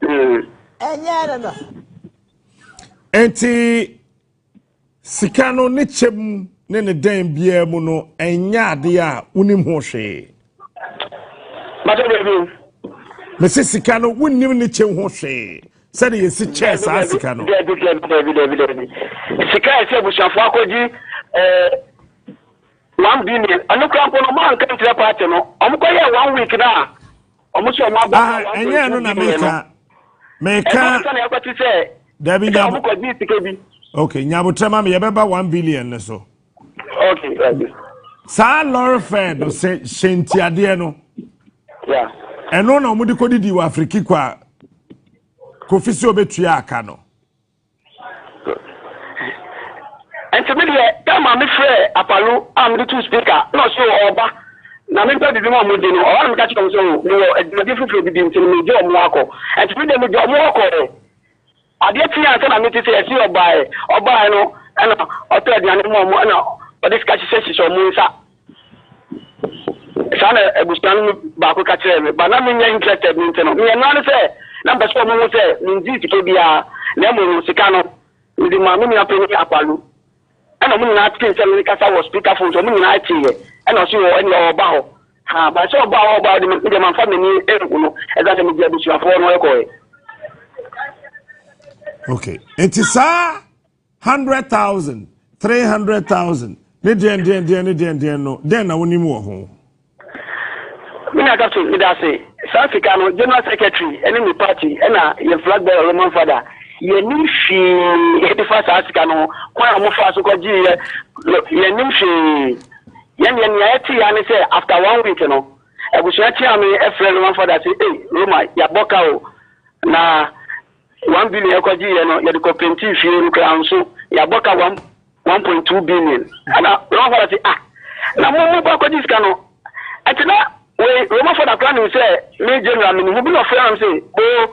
no enti sika no ne chem ne ne dan bia mu no enya ade a unim ho hwe but baby me se sika no unim ne chem ho hwe said ye si chair sa sika no David sika e se busuafo akoji 1 billion anu kran ko no man kan tire party no omko ye 1 week na omuso ma ba enye no na meka na yakwati se David omko di sika bi Okay, nyabotrema me yebeba 1 billion ne so. Okay, okay. Sa lorry fare do se shentiade no. Yeah. Eno na omudi kodidi wa Afriki kwa kofisi obetua aka no. And to me, come on, me free Apollo, I'm the two speaker, no so oba. Na me pedi mo mo dinu, o am ka chi kom so no e different from the dim to me jo mo akọ. And to me dem jo mo akọ. Ade ti an na me ti say si oba no, na o to de an mo na o dis ka chi say so mo nsa. Sana ebusan ba ko ka kire me, ba na me nya interested ni no. Me na say na ba so mo say me ndi ti ke bia na mo sika no. Ndi ma me na pe ni Apollo. And I'm not saying because I was speaker phone, so I'm not here. And I see you about ha, but so about the man family, as I can get you for Okay. It is 100,000, 300,000. No. Then I won't move home. I got to say, South African General Secretary, enemy party, and your flag bearer, Roman father. Ye nimfi e first Africa no kwa mo fa so koji ye nimfi ye ati ya ne say after 1 week no ebusia ti am e friend one for that say Roma ya boka o na 1 billion koji ye no ye de compenti fi no kra so ya boka 1.2 billion ana Roma for that na mo ba koji ska no ati na we Roma for that plan say me general me mo bi no friend say o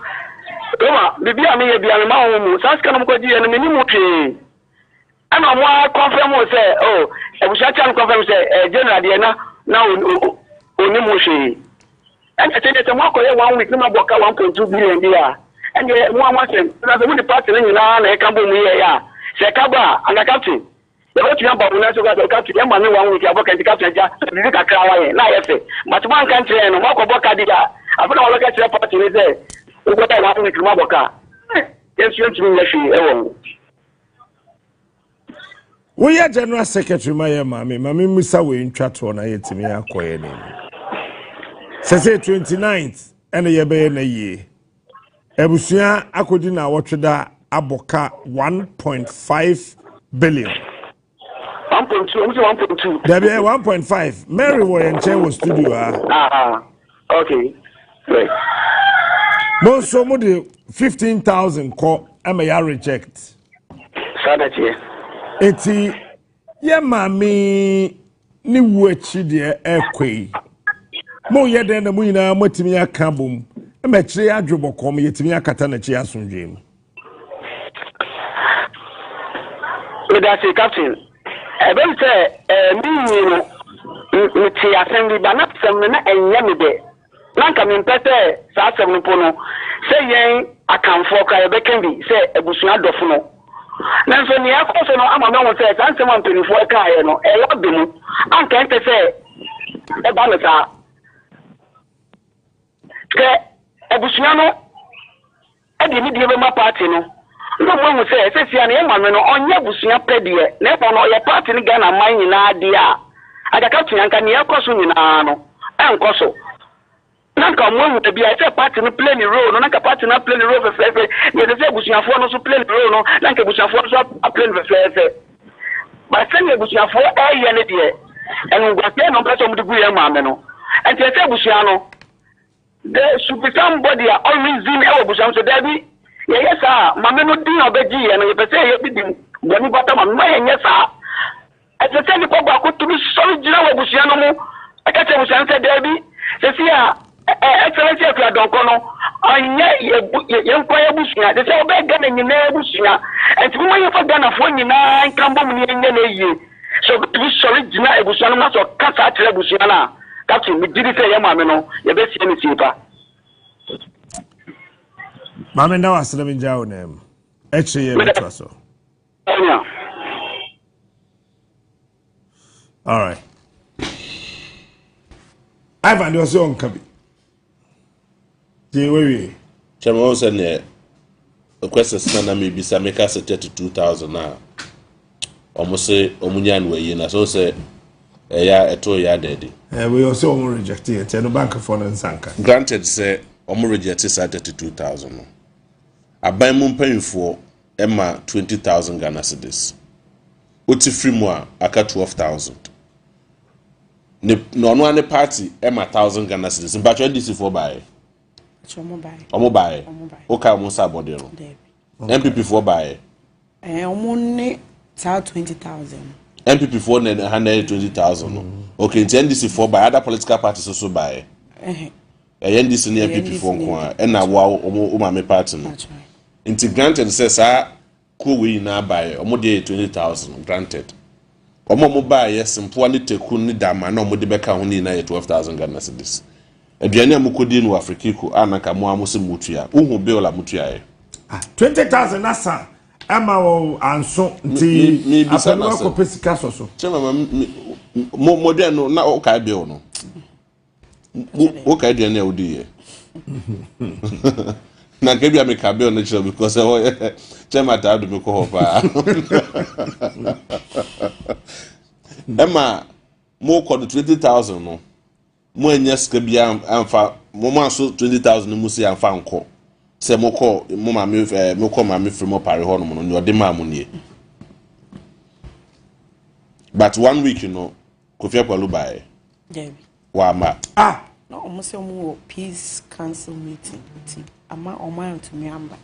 Roma, bibi ami ye bia ma homu. Saska no ko ji ene meni mutwe. Ana mo confirm say oh, e bu sha chan confirm say general de na oni mo hwe. And say mo ko ye 1 week na boka 1.2 billion dia. And mo say na so the party ni na e ka bo mu ye ya. Se ka ba anga captain. The what you about na so ga captain e ma me 1 week aboka the captain ja. Bi ka kra wa ye na ye se. But man kan tre no mo ko boka dia. Afuna wo ga tre party ni say ugo ta wa ni kuma boka yes you to me she ewo We are General Secretary my mami musa we ntwa to na yetimi akoye ni say 29th and ye be na ye ebusua akodi na wotweda aboka 1.5 billion 1.2 there be 1.5 Mary wo yenche wo studio okay right. Most so mode 15,000 call am ya reject. Sadachi. Eti ye mami ni wuachi de ekwe. Mo ye den na mu nyina matimi aka bom. E ma kire adwobokom yetimi akata na chi asundwem. That's it, Captain. Even say me no ti assembly ba na sem na enye me de. Nanka me mpese sa asem no pono say yen akanfo ka ebe kan bi say ebusua dofo no na so ne akoso no ama me won say san sem ampenifo ka ye no e labe mu anka mpese e ba no ta ke ebusua no e di mi di be ma party no no mo won say sia na e ma me no onye ebusua pedie na e fa no ye party ni Ghana man nyina de a aga ka tuanka ne akoso nyina no enkoso nanka mo be bia say party no play the role no nanka party no play the role for fair you dey say busuafo no so play the role no nanka busuafo so play for fair but say busuafo ye ne de en go say no person mo de gu ye ma me no and say busuafo no there should be somebody always in our busuafo so there be yes sir ma me no din obeji ye no ye say ye bi din boni bata ma ma ye sa and say ni ko ba ko to be so jira wa busuafo no mo aka say busuafo say there be say sia Excellency Akua Donko no anya ye nkoye busua de se obe Ghana nyina busua enti mo ye fa Ghana fo nyina nkambo mu nye na yie so to sorry jina ebusua no so kasa atre busua na captain mi diri se ye maame no ye be sie ni tipa maame na wasere mi jawo nem eche ye betwa so all right Ivan you so on kabi we Chairman said a question na me bisa make us 32,000 na almost say omunyan we na so say ya eto ya daddy we also reject it and bank for nsanka granted say omo reject say 32,000 no aban mu mpanfo Emma 20,000 Ghana cedis. Uti free more aka 12,000. No one party Emma 1,000 Ghana cedis. But you this for buy. Omo buy. Okay, omo sabode no. MPP for buy. Omo 20,000. MPP for 120,000. Okay, NDC for buy other political parties also buy. NDC ni MPP for nko and na wa omo mame party no. Inti granted says cool we na buy omo dey 20,000 granted. Omo buy yes simple ni teku ni dama na omo de beka ho ni na 12,000 Ghana cedis. Aduane amukodi no Afrikiku anaka mo amose mutua. Uhu bill la mutua e. 20,000 nasa ama wo anso nti apelo ko pesika so. Chema mo modern no na o kai bill no. O kai aduane a odi ye. Na kebi ameka bill no chiro because chema ta do me ko ho pa. Emma mo ko 20,000 no. Mo enya sika bia amfa mo manso 20,000 mu si amfa nko se mo ko mo ma me free mo pare ho no mo no de ma mo nie. But 1 week you know Kofi Akwalu buy wa ma no almost say peace council meeting ama o man to me amba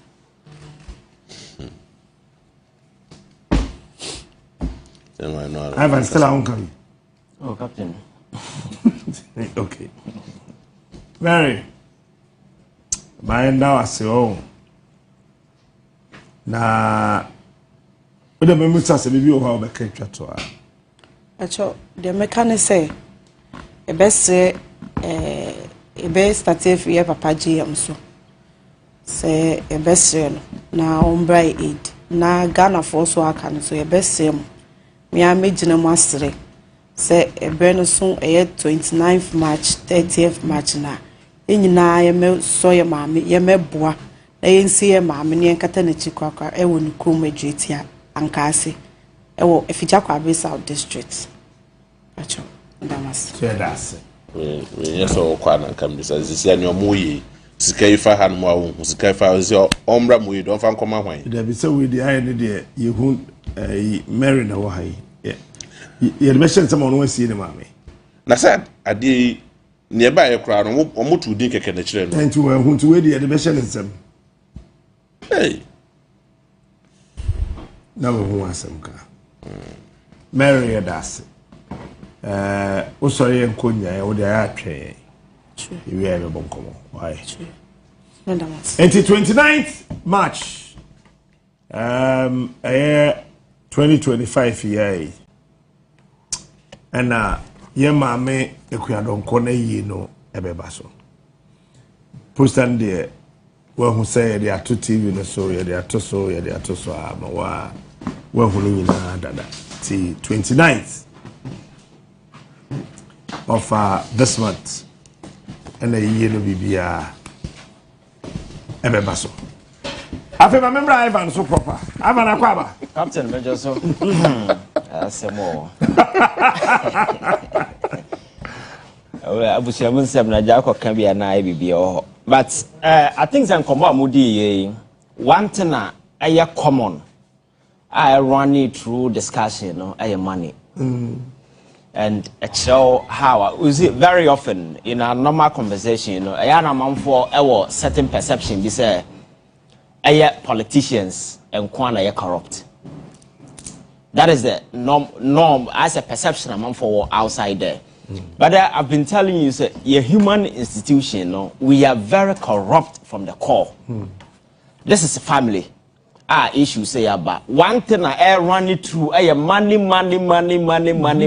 Ivan still on come. Oh, Captain. Okay. Mary. My now I say na we dey me muta se bibi o ha o be ka twa to a. Acho the mechanic say e be say e be start if ye papa GM so. Say e be say na ombra aid na Ghana for so aka no so e be say me a megina mo asere. Say a burn soon 29th March, 30th March na. Enyina ye me so ye maame ye me boa. Na ye nsi ye maame ne nkata na chikwakwa e wo nkum adwetia ankase. E wo efija kwa be South District. Acho ndamas. Chedas. We so kwa na kambisa sisi anyo moyi. Sika ifa han mo awu. Sika ifa zo omra moyi don fa nkoma hwan. Da bi se we di aye ne de ye hu Mary na wo hai. Ye the mission some on see the mammy. Na said ade nearby a crowd on omutu din keke na kire no. And to who to the mission is them. Hey. Na who asem ka. Mary das. O sorry en konya e wo de atwe. You we have bon komo. Why? Ndamas. And 29th March 2025 year. And ye mame Akua Donko na yi no ebeba so. Postan de we hu say they ato TV no so ye they ato so ama wa we hu no nyina dada. Ti 29th of this month. And a year no bibia ebeba so. Afi ma member Ivan so proper. Ivan akwaba. Captain Major so. Asemo. Abusia mun sem na ja kwa bia na bibia ho. But I think some combo amudi one thing na aye common. I run it through discussion, no, aye money. And it show how is it very often in a normal conversation, you know, aye na man for our certain perception be say aye politicians and kwana aye corrupt. That is the norm as a perception among for outside there. But I've been telling you, sir, a human institution, no, we are very corrupt from the core. This is a family. Issue say about one thing I run it through.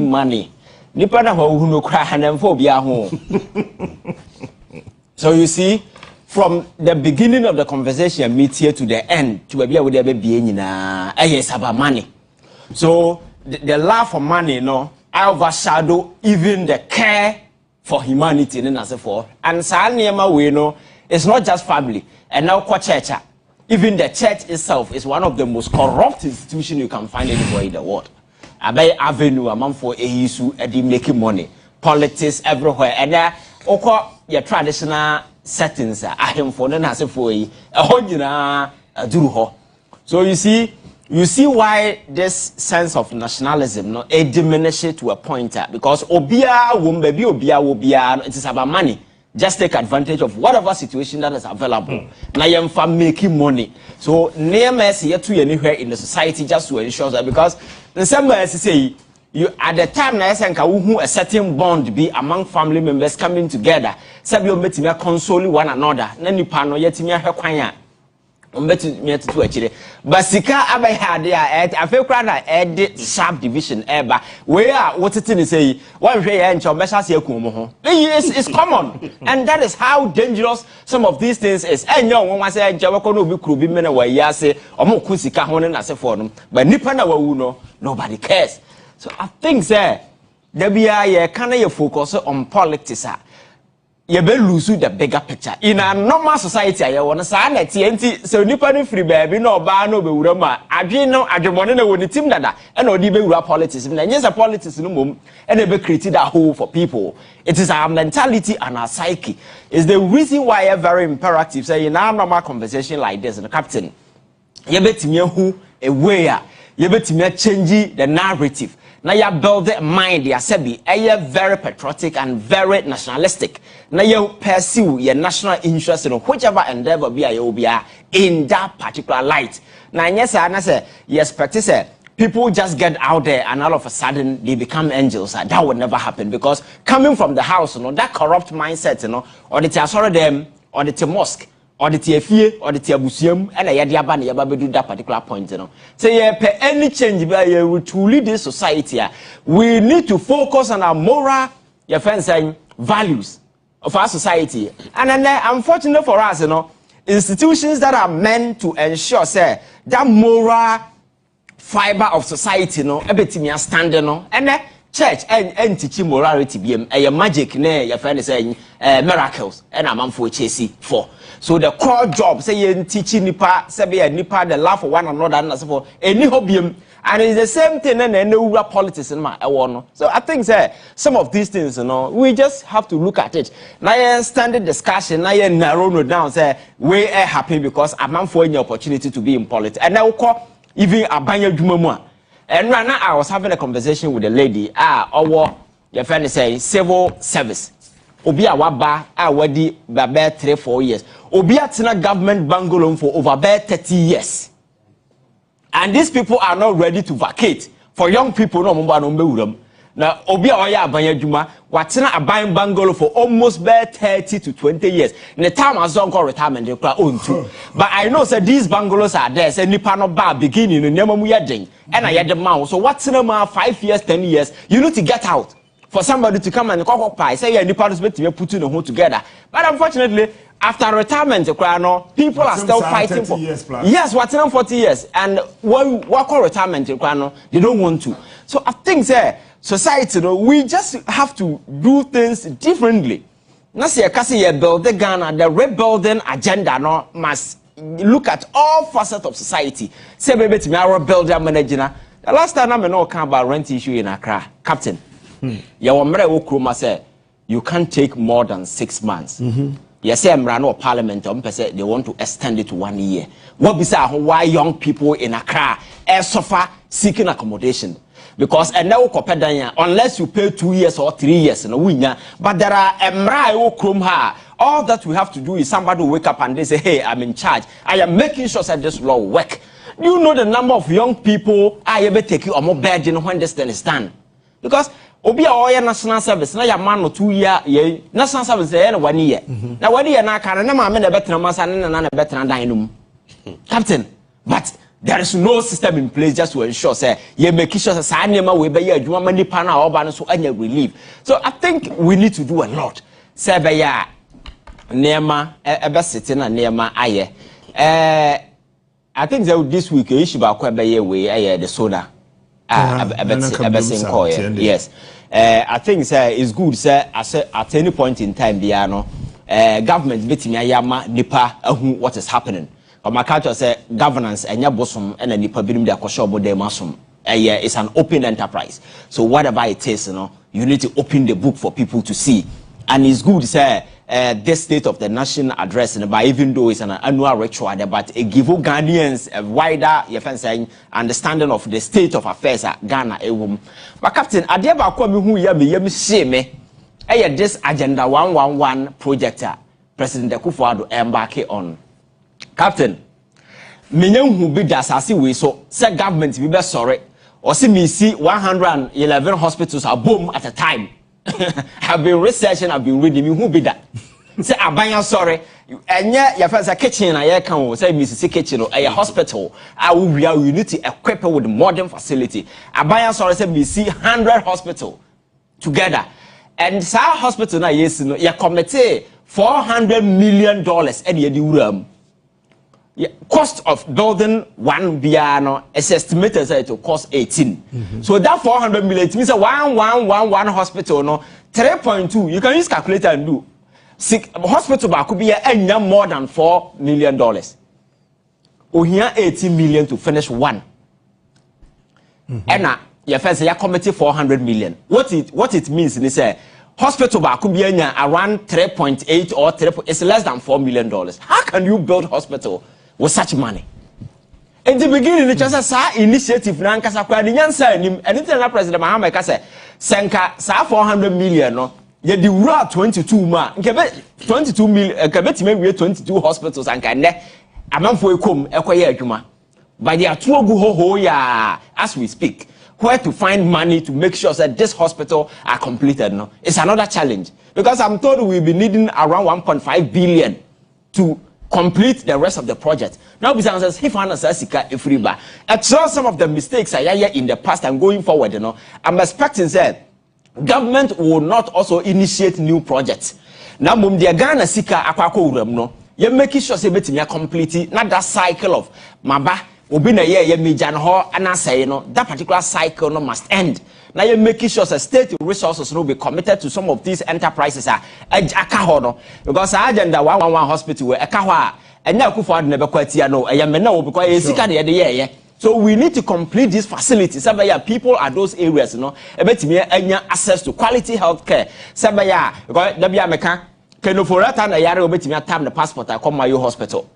Money. Nipa na ho no cry and phobia home. So you see, from the beginning of the conversation, meet here to the end, to be able to be yes about money. So the love for money, you know, overshadow even the care for humanity and as for. And Sanyama we know it's not just family. And now church, even the church itself is one of the most corrupt institutions you can find anywhere in the world. Abay avenue among for a issue making money, politics everywhere, and there your traditional settings. I am for then as for a honeyna do ho. So you see why this sense of nationalism it diminishes to a point because obia won baby obia it is about money. Just take advantage of whatever situation that is available. Now you are making money. So near mercy to anywhere in the society just to ensure that because in some ways say you at the time na a certain bond be among family members coming together. Sabi o metimi console one another. Na nipa no yetimi ahwe kwan but sika abai had I feel crowd ed sharp division eba where what it is say one way and it's common and that is how dangerous some of these things is and young one say no be could be men where ya say or sika honing as a form but nipana no nobody cares. So I think there be a kind of focus on politics. You be lose the bigger picture. In a normal society, I want to say that TNT so nipa free baby no ba no be urama. Adwe no adwemone na woni tim dada. E na odi be ura politics. Na nyesa politics no mum e na be create that hole for people. It is our mentality and our psyche. Is the reason why a very imperative say in a normal conversation like this, the captain. You betimi hu a way you betimi change the narrative. Now you build a mind, you are very patriotic and very nationalistic. Now you pursue your national interest in whichever endeavor be in that particular light. Now yes, I say yes, practice people just get out there and all of a sudden they become angels. That would never happen because coming from the house, that corrupt mindset, or the sorry them, or the mosque. Or the TFE or the Tiabusium, and I had Yaba do that particular point. Say, any change to lead this society, we need to focus on our moral, your friends saying, values of our society. And then, unfortunately for us, institutions that are meant to ensure, say, that moral fiber of society, everything standing, and then church and teaching morality, a magic, your friend is saying, miracles, and I'm for chasing for. So the core job, say teaching nipa, say nipa the love for one another, and so for any hobby, and it's the same thing. And no politics in my one. So I think some of these things, we just have to look at it. Now standard discussion, now narrow it down. Say we are happy because I'm for any opportunity to be in politics, and now call even a banyo jumama. And right now I was having a conversation with a lady. Our your friend is saying civil service. Obi a waba a wadi babe 3-4 years. Obi a tina government bungalow for over 30 years. And these people are not ready to vacate. For young people, no mumba no mbe now Obi a oya abanya juma, watina a buying bungalow for almost 30 to 20 years. In the time as on call retirement, they cry own too. But I know that these bungalows are there. Say nipa no bar beginning in Nemamu yading. And I had the mouth. So what's in a 5 years, 10 years? You need to get out. For somebody to come and occupy, say yeah, the participants to put in a home together. But unfortunately, after retirement, people are still fighting for yes, what's in 40 years, and what retirement, they don't want to. So I think society, we just have to do things differently. Now see, I build the Ghana, the rebuilding agenda, must look at all facets of society. Say baby, to me, I rebuild that manager. The last time I know about rent issue in Accra, Captain. You can't take more than 6 months. Yes, I'm parliament. They want to extend it to 1 year. What besides why young people in Accra suffer seeking accommodation? Because unless you pay 2 years or 3 years, but there are all that we have to do is somebody will wake up and they say, hey, I'm in charge. I am making sure that this law work. You know the number of young people I ever take you or more burden when this thing is done. Because Obi a national service na ya man no 2 year national service na 1 year. Na 1 year na aka na ma me na betra masa na betra dan no. Captain, but there is no system in place just to ensure say you make sure say sa nema we be ya adwuma mani pa na oba no so anya relief. So I think we need to do a lot. Say be ya nema ebe sitting na nema aye. I think that this week issue ba kwa be ya we the soda. Yes. I think it's good at any point in time government betting yama nipa what is happening. My culture say governance and bosom and nipa binim de akosho de masum. It's an open enterprise. So whatever it is, you need to open the book for people to see. And it's good this State of the Nation address, but even though it's an annual ritual, but it gives Ghanaians a wider understanding of the state of affairs at Ghana. But Captain, I dare about coming who you see me. This Agenda 111 project, President Akufo-Addo embark on. Captain, Minyan who be das as we so say government be best sorry, or see me see 111 hospitals are boom at a time. Have been researching, I've been reading me who be that. Say abanya sorry, and yet your first kitchen I can say Mrs. Kitchen or a hospital. I will be unity equipped with modern facility. Abanya sorry say me see 100 hospital together. And sa hospital na yes no ya committee $400 million and the cost of building one piano is estimated to cost 18. So that 400 million it means a 1111 hospital no 3.2. You can use calculator and do hospital back could be more than $4 million. Or here 18 million to finish one. And now your friend say you committee 400 million. What it means is say hospital back could be around 3.8 or 3. It's less than $4 million. How can you build hospital with such money? In the beginning, it just a initiative. Nankasa kwa the answer anything that President Mahama kase senka sa 400 million no. Ye the raw 22 ma. Nkebe 22 million. Nkebe time we 22 hospitals and kane. Amanfo ekom ekoye adwuma. But they are too go ya as we speak. Where to find money to make sure that this hospital are completed? No, it's another challenge because I'm told we'll be needing around 1.5 billion to complete the rest of the project. Now, besides says if one says free bar, some of the mistakes are here in the past and going forward. I'm expecting that government will not also initiate new projects. Now, mum the Ghana sika akwako no, you're making sure say complete not that cycle of maba. Obi na ye mejan ho and say that particular cycle no must end. Now you're making sure that state resources will be committed to some of these enterprises no because Agenda 111 hospital where akaho and now Akufo-Addo never quite no because sika so we need to complete these facilities. Sabaya people at those areas access to quality health care. Sabaya because dabia meka kenoforata na yare obetimi atam the passport I come my hospital.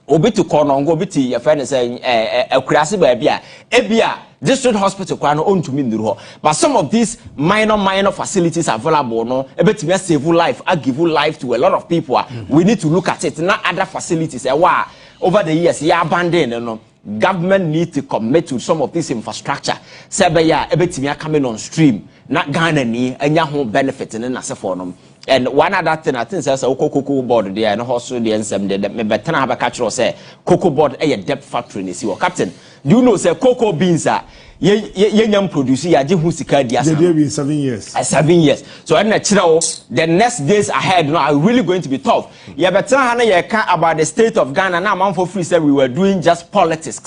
Obi to Konongo, obi to your friend saying, Kurasi Babia, Ebia, district hospital, Kwano, own to me, but some of these minor facilities are available, no, a bit to save life, I give you life to a lot of people. We need to look at it, not other facilities. Over the years, abandoned, government need to commit to some of this infrastructure. Sabaya, a bit to me coming on stream, not Ghana ni, and Yahoo benefit in an assafonum. And one other thing I think says a cocoa board there and also the NSM that me better have a catcher say cocoa board a depth factory in the captain. You know say cocoa beans are young producer ya ji husika dia 7 years. 7 years. So I'm not the next days ahead no are really going to be tough. Yeah better hana ye can about the state of Ghana now man for free say we were doing just politics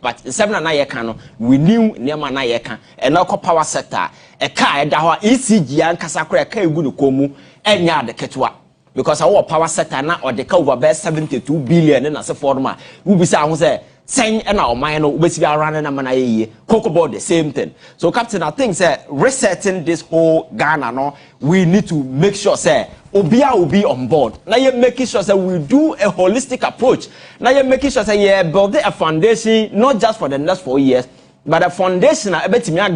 but 7 na ye can we knew near na ye can and now power sector a car da ho ECG an kasakra ka egu no komu enya de ketwa because our power sector na or the ka over 72 billion na se forma we be say ho say sen and our mind no we be around na mana ye cocoa board the same thing. So Captain, I think say resetting this whole Ghana no we need to make sure say Obia will be on board. Now you're making sure that we do a holistic approach. Now you're making sure that you build a foundation not just for the next 4 years, but a foundation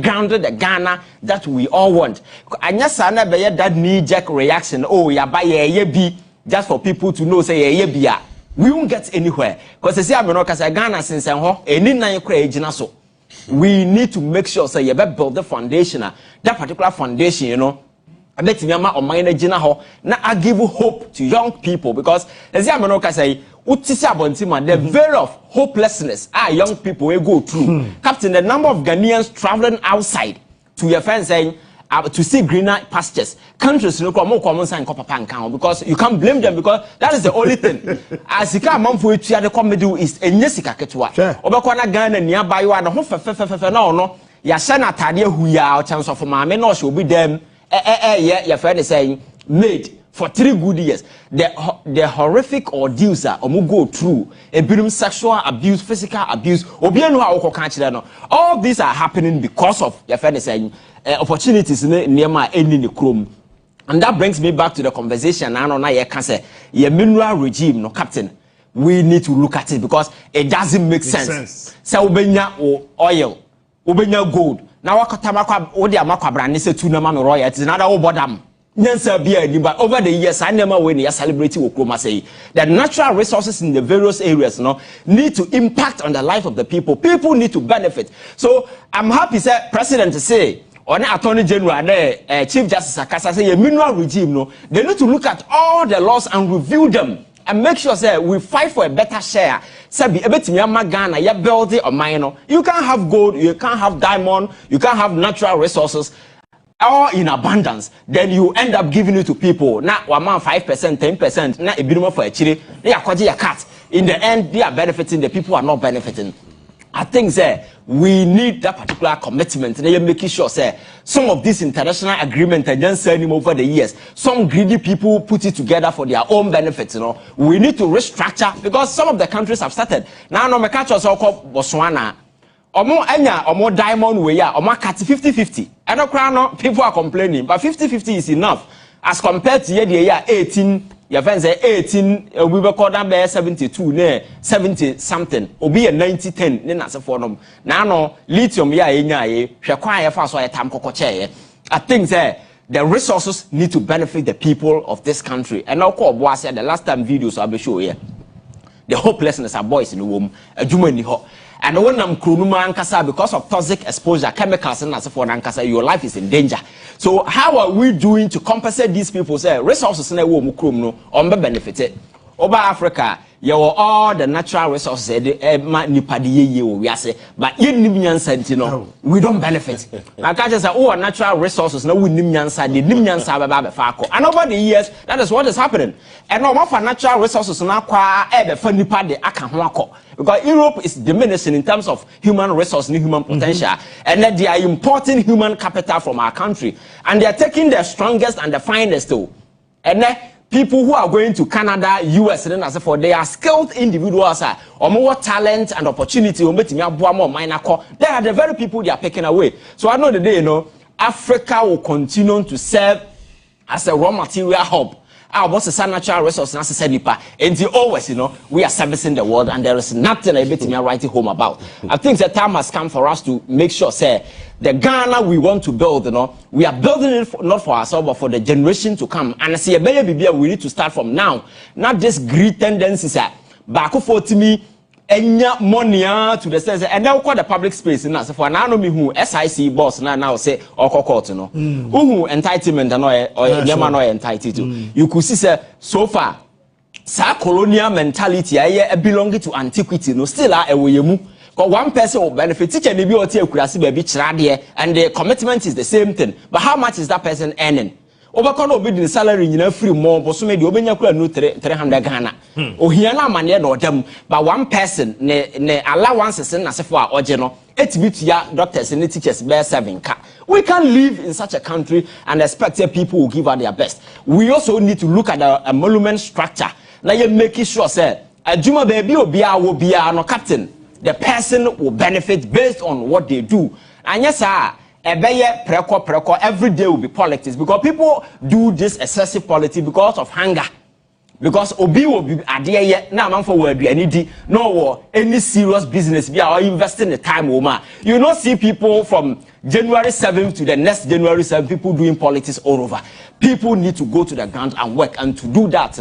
grounded the Ghana that we all want. And yes, I never that knee-jerk reaction. Oh, yeah, buy a be just for people to know say be. We won't get anywhere because they say I'm not because Ghana since any nine crazy so. We need to make sure say you build the foundation. That particular foundation, you know. I bet me ama omine gina ho na I give hope to young people because as I know say utisi abontima the veil of hopelessness young people will go through. Captain, the number of Ghanaians traveling outside to your friends saying to see greener pastures. Countries no more common sign because you can't blame them because that is the only thing. As you come for it the comedy is enyesika ketwa. Obekwana Ghana nearby you and ho fe no ya shana tade hu ya chance of mama no should be them yeah, your friend is saying made for 3 good years. The horrific ordeals that go through a bit sexual abuse, physical abuse, all these are happening because of your friend is saying opportunities near my ending the chrome. And that brings me back to the conversation. I know you can say, your mineral regime, no captain. We need to look at it because it doesn't make sense. So ubenya oil, ubenya gold. Now wakotama odi amakwa brand say tuna mama royal. It is another obodam. But over the years, I never when you celebrate say the natural resources in the various areas need to impact on the life of the people. People need to benefit. So I'm happy, sir, President to say. On Attorney General, Chief Justice Akasa say a mineral regime, they need to look at all the laws and review them and make sure say we fight for a better share. Say be able to Ghana, you build it or mine. You can't have gold, you can't have diamond, you can't have natural resources all in abundance. Then you end up giving it to people. Now 5%, 10%, now a bit for a chili, they are quite a cut. In the end, they are benefiting, the people are not benefiting. I think we need that particular commitment. They are making sure some of these international agreements are just signing over the years. Some greedy people put it together for their own benefits. We need to restructure because some of the countries have started. Now, no, me catch us all called Botswana. Omo diamond way ya. Omo cut 50-50. I don't people are complaining, but 50-50 is enough as compared to the year 18. Your friends say 18, we were called that 72, 70 something, or be a 90-10, then as a form. Now, lithium, require fast or a time cocoche. I think the resources need to benefit the people of this country. And now, was the last time videos I'll be showing you. The hopelessness of boys in the womb, a Jumani ho. And when I'm Krunuma Ankasa, because of toxic exposure, chemicals, and as for Ankasa, your life is in danger. So, how are we doing to compensate these people? Say resources in a woman on benefit over Africa. You all the natural resources, we say, but we don't benefit. I can't just say, oh, natural resources, no, we and over the years, that is what is happening. And no more natural resources now, because Europe is diminishing in terms of human resource and human potential, and that they are importing human capital from our country, and they are taking the strongest and the finest too, and then people who are going to Canada, US, and as for they are skilled individuals, or more talent and opportunity. They are the very people they are picking away. So I know the day, Africa will continue to serve as a raw material hub. Our boss is a natural resource, and as nipa. And always, we are servicing the world, and there is nothing I bet me writing home about. I think the time has come for us to make sure, the Ghana we want to build, we are building it not for ourselves, but for the generation to come. And I see a baby, we need to start from now. Not just greed tendencies, back for me. Enya money to the sense, and now call the public space in us. For now, no me who SIC boss now say or court who entitlement or never no entitled to. You could see so far, sa colonial mentality belonging to antiquity. No, still are a way. One person will benefit. Teacher maybe or and the commitment is the same thing. But how much is that person earning? Overcome obedient salary in free more, but so maybe obenya kula no 300 Ghana. Ohia na mane no dem, but one person ne allowances na se for oje no, 8 bit ya doctors and teachers bear 7 ka. We can't live in such a country and expect people will give out their best. We also need to look at a monument structure. Now you making sure say Juma baby obia will be no captain. The person will benefit based on what they do. And yes, sir. Preko, every day will be politics because people do this excessive politics because of hunger. Because Obi will be at the yet now man for word any serious business we are investing the time woman. You not see people from January 7th to the next January 7th, people doing politics all over. People need to go to the ground and work, and to do that,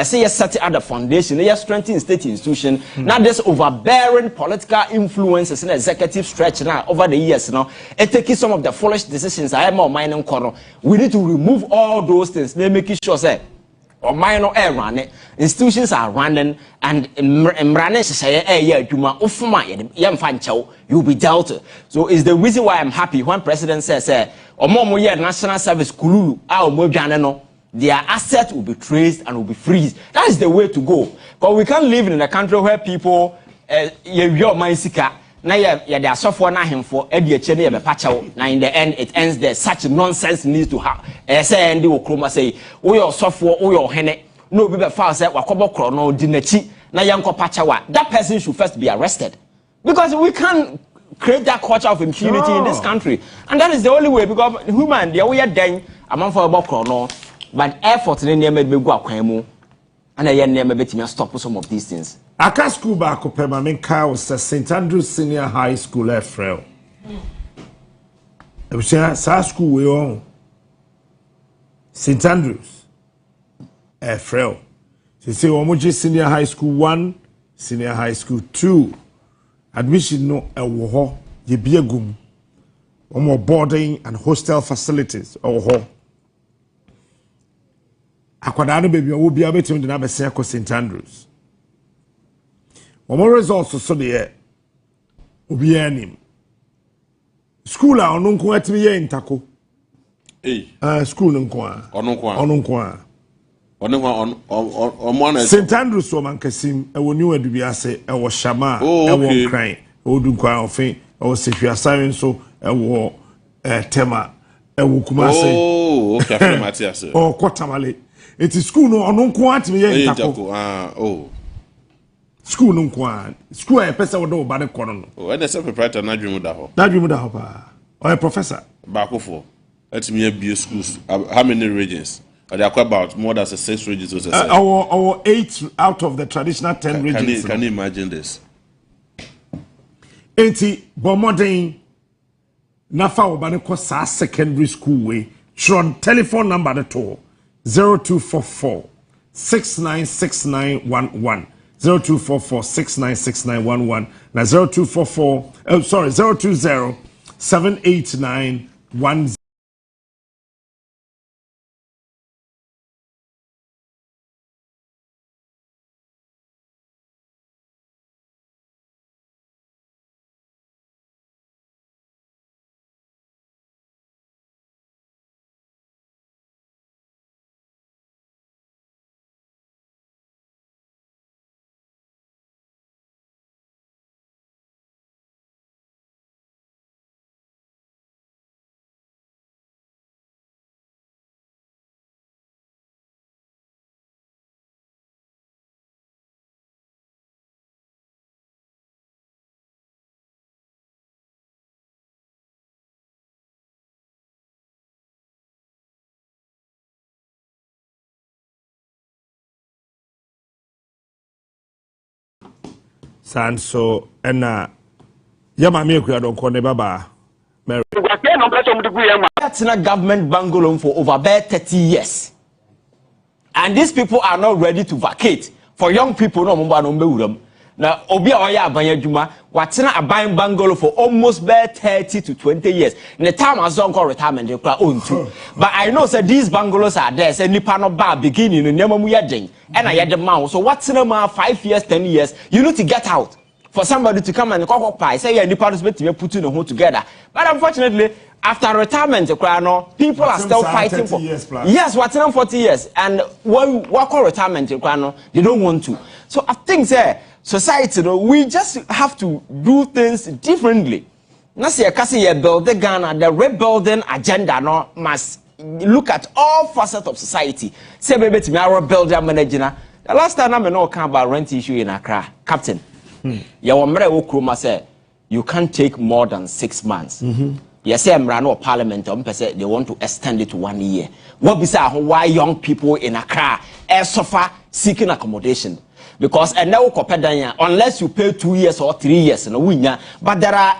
say you set at the foundation, you strengthen state institution. Now this overbearing political influences in executive stretch now over the years, it taking some of the foolish decisions. I am on mining corner. We need to remove all those things. They making sure say or minor air running institutions are running and you'll be dealt. So it's the reason why I'm happy when President says national service kululu their assets will be traced and will be freezed. That is the way to go. But we can't live in a country where people now they are software na him for now in the end it ends there. Such nonsense needs to have say and will chroma say your software your hene no be fast say wakobo krono dinachi na yanko pachawa. That person should first be arrested because we can't create that culture of impunity in this country, and that is the only way because human they are then among for about krono but effort in the name go akwemu and I never bet me stop some of these things. Aka school back up permanent car was St. Andrews Senior High School Efrel. I was saying school we on St. Andrews Efrel. They say Omoji Senior High School 1, Senior High School 2. Admission no ewo ye biegum. Omo boarding and hostel facilities ho. Akwa no baby wo bia betim de na be say St. Andrews. Omo results so de obi anim. School a ono nko atimi ye ntako. School nko a. Ono nko a. St. Andrews so mankasim e woni wadubi ase e wo shama e wo kran o du kwa ofin o sefia sawen so e wo tema e wo kumase okay after Matthias o kotamale it is school no ono nko atimi ye ntako school no nko a school e pesa wo do ba de kono no and the proprietor na dwemu da ho pa o professor bakofo atimi ya bi schools how many regions? Are there about more than 6 regions? Our 8 out of the traditional 10 regions. Can you imagine this? 80 Bomodin Nafa Obaneko Sa Secondary School way. Tron telephone number the tour 0244 696911 0244 696911 na 0244 020 789 10. Sanso ena yama me Akua Donko ne baba Mary. That's in a government bungalow for over 30 years. And these people are not ready to vacate. For young people, no mumba no mbewuram. Now, obi a oya abanya juma, watina aban bungalow for almost 30 to 20 years. In the time as don't call retirement, they call own too. But I know that these bungalows are there. Say nipa no bar beginning in Yamamu Yading. And I had the mouth. So what's in a 5 years, 10 years? You need to get out. For somebody to come and occupy, say, yeah, nipa is better to put in a home together. But unfortunately, after retirement, people are still fighting for. Yes, what's in 40 years. And when what call retirement, they don't want to. So I think society, we just have to do things differently. Now, see, I build the Ghana, the rebuilding agenda must look at all facets of society. Say, maybe to me, I rebuild that manager. The last time I know about rent issue in Accra, Captain. You can't take more than 6 months. Yes, I'm running a parliament. They want to extend it to 1 year. What besides why young people in Accra suffer seeking accommodation? Because unless you pay 2 years or 3 years, but there are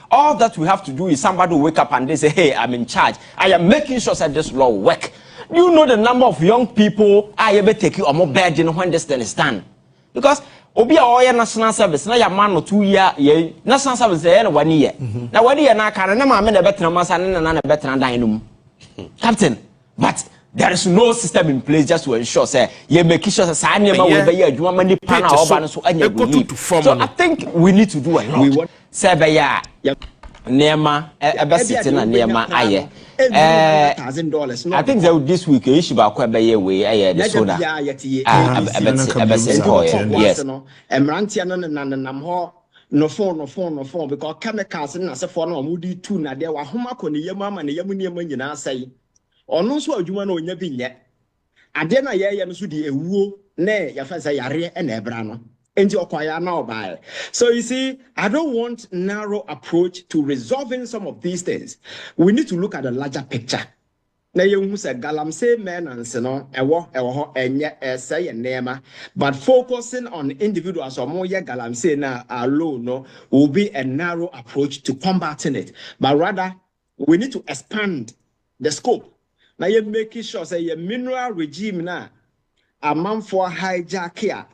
all that we have to do is somebody will wake up and they say, hey, I'm in charge. I am making sure that this law will work. You know the number of young people I ever take you or more bad when this thing is done. Because obi a oya national service na ya man no 2 year national service na 1 year na 1 year na aka na ma me na betena masa na betena dan no captain, but there is no system in place just to ensure say you make sure say anema we be ya adwuma mani pa na oba no so anya go. So I think we need to do a lot. Say be ya nema ebe sitting na nema aye $1,000. I think that this week you should be way the soda. Yes. No phone because chemicals na se for no mudi tu na de wa homa ko ne yam ama ne yam ne yam nyina sai ono so adwuma na onya bi nye ade na ye no so di ewuo na ya fa say yare e na ebra no enti okwaya na obae. So you see, I don't want narrow approach to resolving some of these things. We need to look at the larger picture. na yehu say galamsey maintenance no ewo ho enye say nema, but focusing on individuals or more galamsey na alone no will be a narrow approach to combating it, but rather we need to expand the scope. Now you making sure say your mineral regime na amount for hijack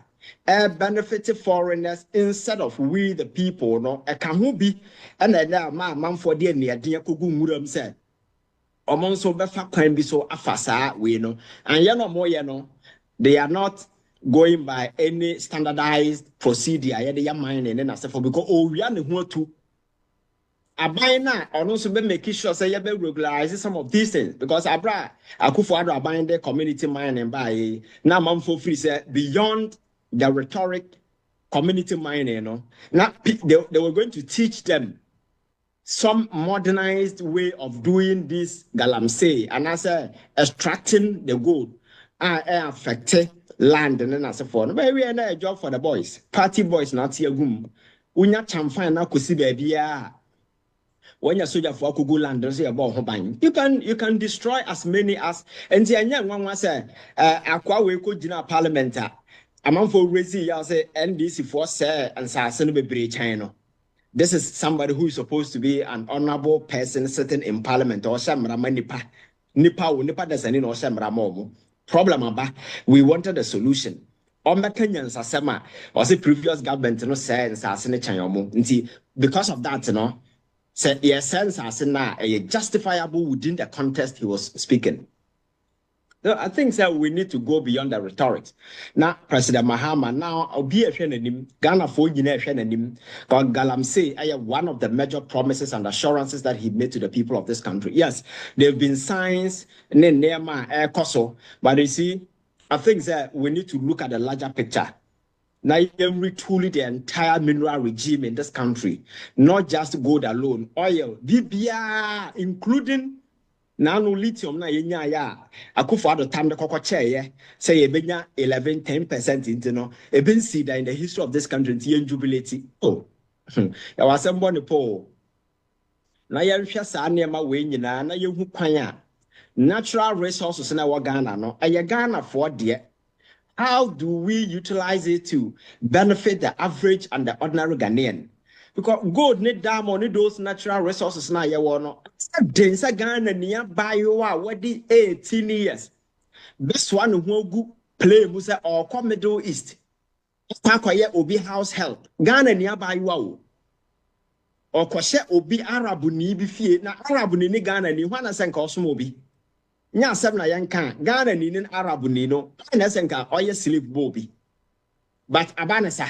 benefit foreigners instead of we the people no e can who be and then man for the near dear kugu muram say among so befa kwan bi so afasa we no and you know more you know they are not going by any standardized procedure yeah they are mining and as for because oh we are the who to aban na ono so be make sure say you be regularize some of these things because abra akufo ado aban the community mining by na man for free say beyond the rhetoric community mining, you know. Now they were going to teach them some modernized way of doing this galamsey and as extracting the gold affect land and then as a form. But we are a job for the boys, party boys not here gum. Unya chamfan na kusi baby when you soldier for Kugu land, don't say about Hobang. You can destroy as many as and the young one was Akua Donko parliament. Among for raising y'all say NDC for say and Sassen be China. This is somebody who is supposed to be an honorable person sitting in parliament or Shamrama Nipa does any no Shamramomo. Problem about we wanted a solution. On the Kenyans Asema or the previous government no say and Sassen Chayomo. Because of that, you know, say yes sense as a justifiable within the context he was speaking. So I think that we need to go beyond the rhetoric. Now, President Mahama, now I'll be a friend of him, Ghana for him, because galamsey, I have one of the major promises and assurances that he made to the people of this country. Yes, there have been signs, but you see, I think that we need to look at the larger picture. Now, you retool the entire mineral regime in this country, not just gold alone, oil, BBR, including Nano lithium na yenya ya Akufo Addo time the kokoche say ebenya 11-10% into no eben see that in the history of this country in jubilate oh ya wasembone po na ya hwɛ saa nneɛma we nyina na yehu kwan a natural resources na wa Ghana no eye Ghana for de how do we utilize it to benefit the average and the ordinary Ghanaian? Because gold need diamond need those natural resources na ye no densa Ghana near bio what 18 years this one who go play musa or come Middle East kwaye obi house help Ghana near bio or kwashe obi Arab ni bi fie na Arab ni Ghana ni hwana senka osom obi nya asem na yanka Ghana ni Arab ni no na senka oye slave bobi but abanesa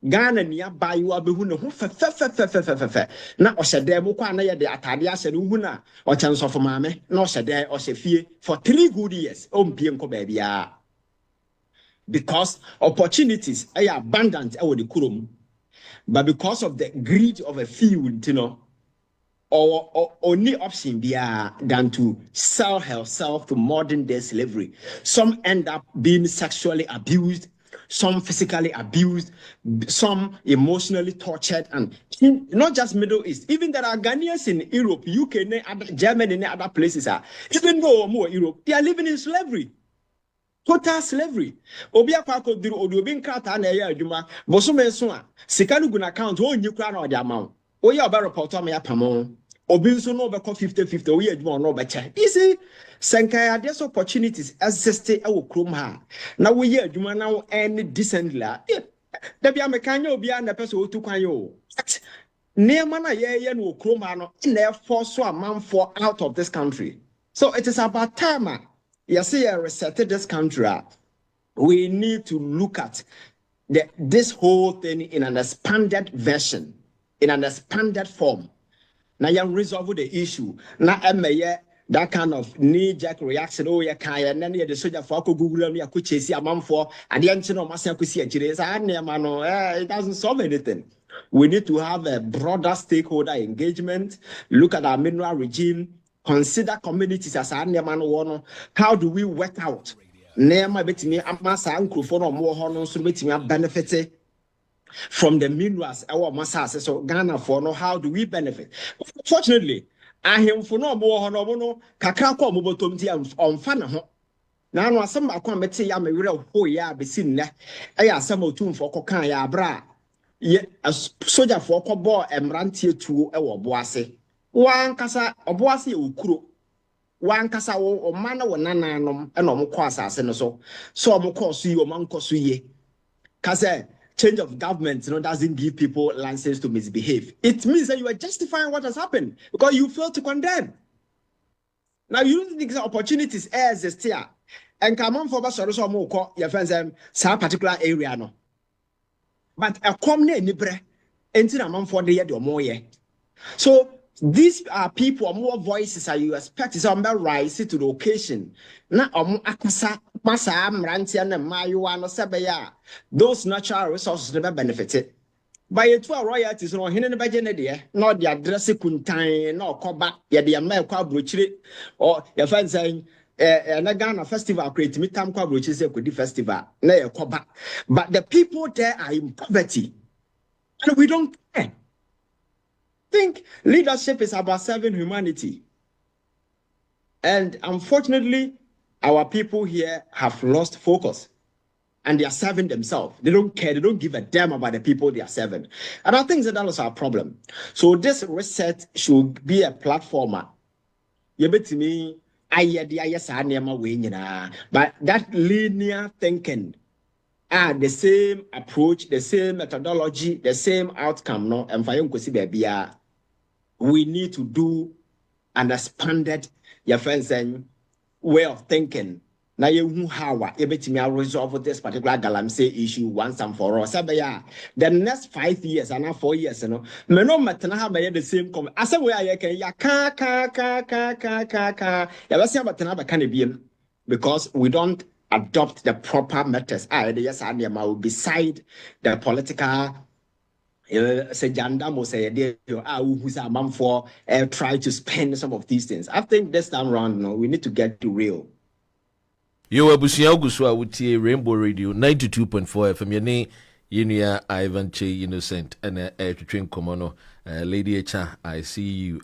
Ghana ni abayiwa behu ne ho fe na ohyede mu kwa na ye de atade ahye ne hu na ochenso fo maame na ohyede ohyefie for 3 good years ompie nko ba bia because opportunities are abundant e wo de kurom but because of the greed of a few you know or only option bia than to sell herself to modern day slavery. Some end up being sexually abused, some physically abused, some emotionally tortured, and not just Middle East. Even there are Ghanaians in Europe, UK, Germany, and other places. Even though more Europe, they are living in slavery. Total slavery. Obia kwako duru odobin krata na ya adwuma. Bosume so a sika no guna account o nyi kra na ode amount. Oye oba report am ya pamo. Obi nso no be 50-50 oye adwuma no be che. You see, senka there's opportunities exist e wo krom ha. Na wo ye adwuma na wo earn decently. Da bia mekanya obi a na pese otu kwan yo. Neema na ye no krom ha no na force so amanfo out of this country. So it is about time. Yes, resetted this country. We need to look at this whole thing in an expanded version, in an expanded form. Now you resolve the issue. Now that kind of knee-jerk reaction. Oh, yeah, and then the soldier for Google me, I could chase a man for, and the engine of myself could see a it doesn't solve anything. We need to have a broader stakeholder engagement. Look at our mineral regime. Consider communities as a man one. How do we work out? Nema betimi amasa ankrofo more hono so betimi benefit from the minerals our massa so Ghana for no how do we benefit? Fortunately, ahemfo no obo ho no obo no kakra kwa obotom ti omfa ne ho na no asem ba kwa mete ya mewere ho ya besi nne eya asem otumfo kokan ya abra ye soja fo kobo emrantie tuo e wo boase wan kasa oboase ye okuro wan kasa wo ma na wo nananom e no mko asase no so mko so yi o man so ye kasa change of government doesn't give people license to misbehave. It means that you are justifying what has happened because you fail to condemn. Now you don't think the opportunities exist here. And come on for us, so more your friends some particular area no. But a common nibre enti na man for the year or more year. So these are people more voices are you expect is on rise to the occasion. Na akasa masa amrantia na mayuwa no sebeya. Those natural resources never benefited. By a 12 royalties no hene ba gene de no the address kuntan no koba ye de ma kwa brochire or your friend saying na Ghana festival create me tam kwa brochire say kodi festival na ye koba. But the people there are in poverty. And we don't care. Think leadership is about serving humanity. And unfortunately, our people here have lost focus and they are serving themselves. They don't care. They don't give a damn about the people they are serving. And I think that is our problem. So this reset should be a platformer. You bet me, but that linear thinking, the same approach, the same methodology, the same outcome, no, and we need to do an expanded your friends and way of thinking. Now you how resolve this particular galamsey issue once and for all. The next 5 years and now 4 years, no matter how many the same comment. I said where I can because we don't adopt the proper methods. Yes, I will beside the political. Say Jandamo say who's a man for try to spend some of these things. I think this time around, no, we need to get to real. You were Busia Guswa with Rainbow Radio 92.4 FM. Your name, Yunia Ivan Che Innocent and a train Komono, Lady Echa. I see you.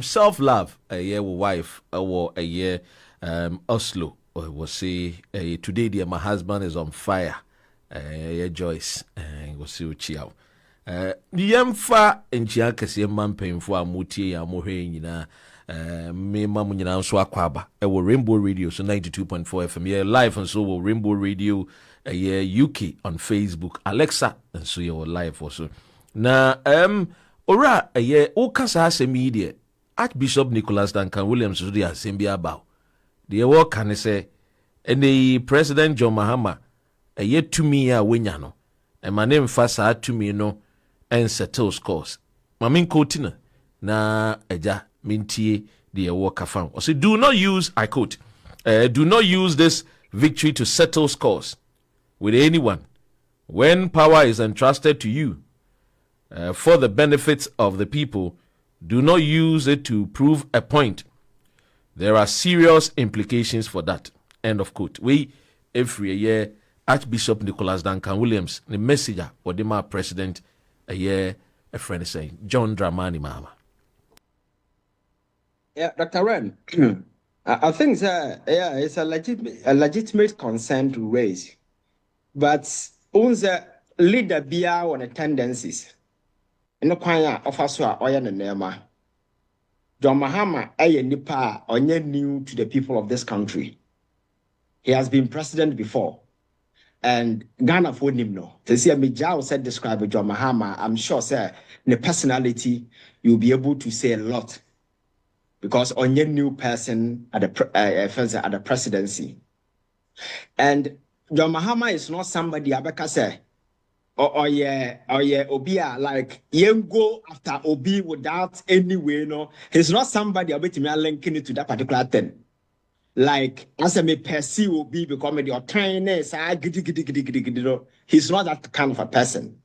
Self love, a year wife, or a year Oslo. Or was say today, dear, my husband is on fire. Joyce, was see Chiao. Yemfa enchia kese man painful amutie ya mohwe nyina me mamu nyina nso akwaba e wo Rainbow Radio so 92.4 FM yeah, live and so wo Rainbow Radio yeah, UK on Facebook Alexa and so you live also na ora yeah, o kasa asemi de Archbishop Nicholas Duncan Williams so dey asemi about the work can say and the President John Mahama tumi a wenya no e ma ne mfa saa tumi no and settle scores. Mamin kotina na eja mintie the work afam. Or say do not use, I quote, do not use this victory to settle scores with anyone. When power is entrusted to you for the benefits of the people, do not use it to prove a point. There are serious implications for that. End of quote. We every year Archbishop Nicholas Duncan Williams, the messenger or the president. A friend is saying, John Dramani Mama. Yeah, Dr. Ren, I think it's a legitimate concern to raise. But unza leader bia on the tendencies. No kwanya offer oya na nema. John Mahama nipa onye new to the people of this country. He has been president before. And Ghana for him no. To see a Mijao said describe John Mahama, I'm sure sir, the personality you'll be able to say a lot. Because on your new person at the presidency. And John Mahama is not somebody Abeka say yeah Obia like you go after Obi without any way, no. He's not somebody Abeti me linking it to that particular thing. Like as I may perceive will be become the kindness, he's not that kind of a person.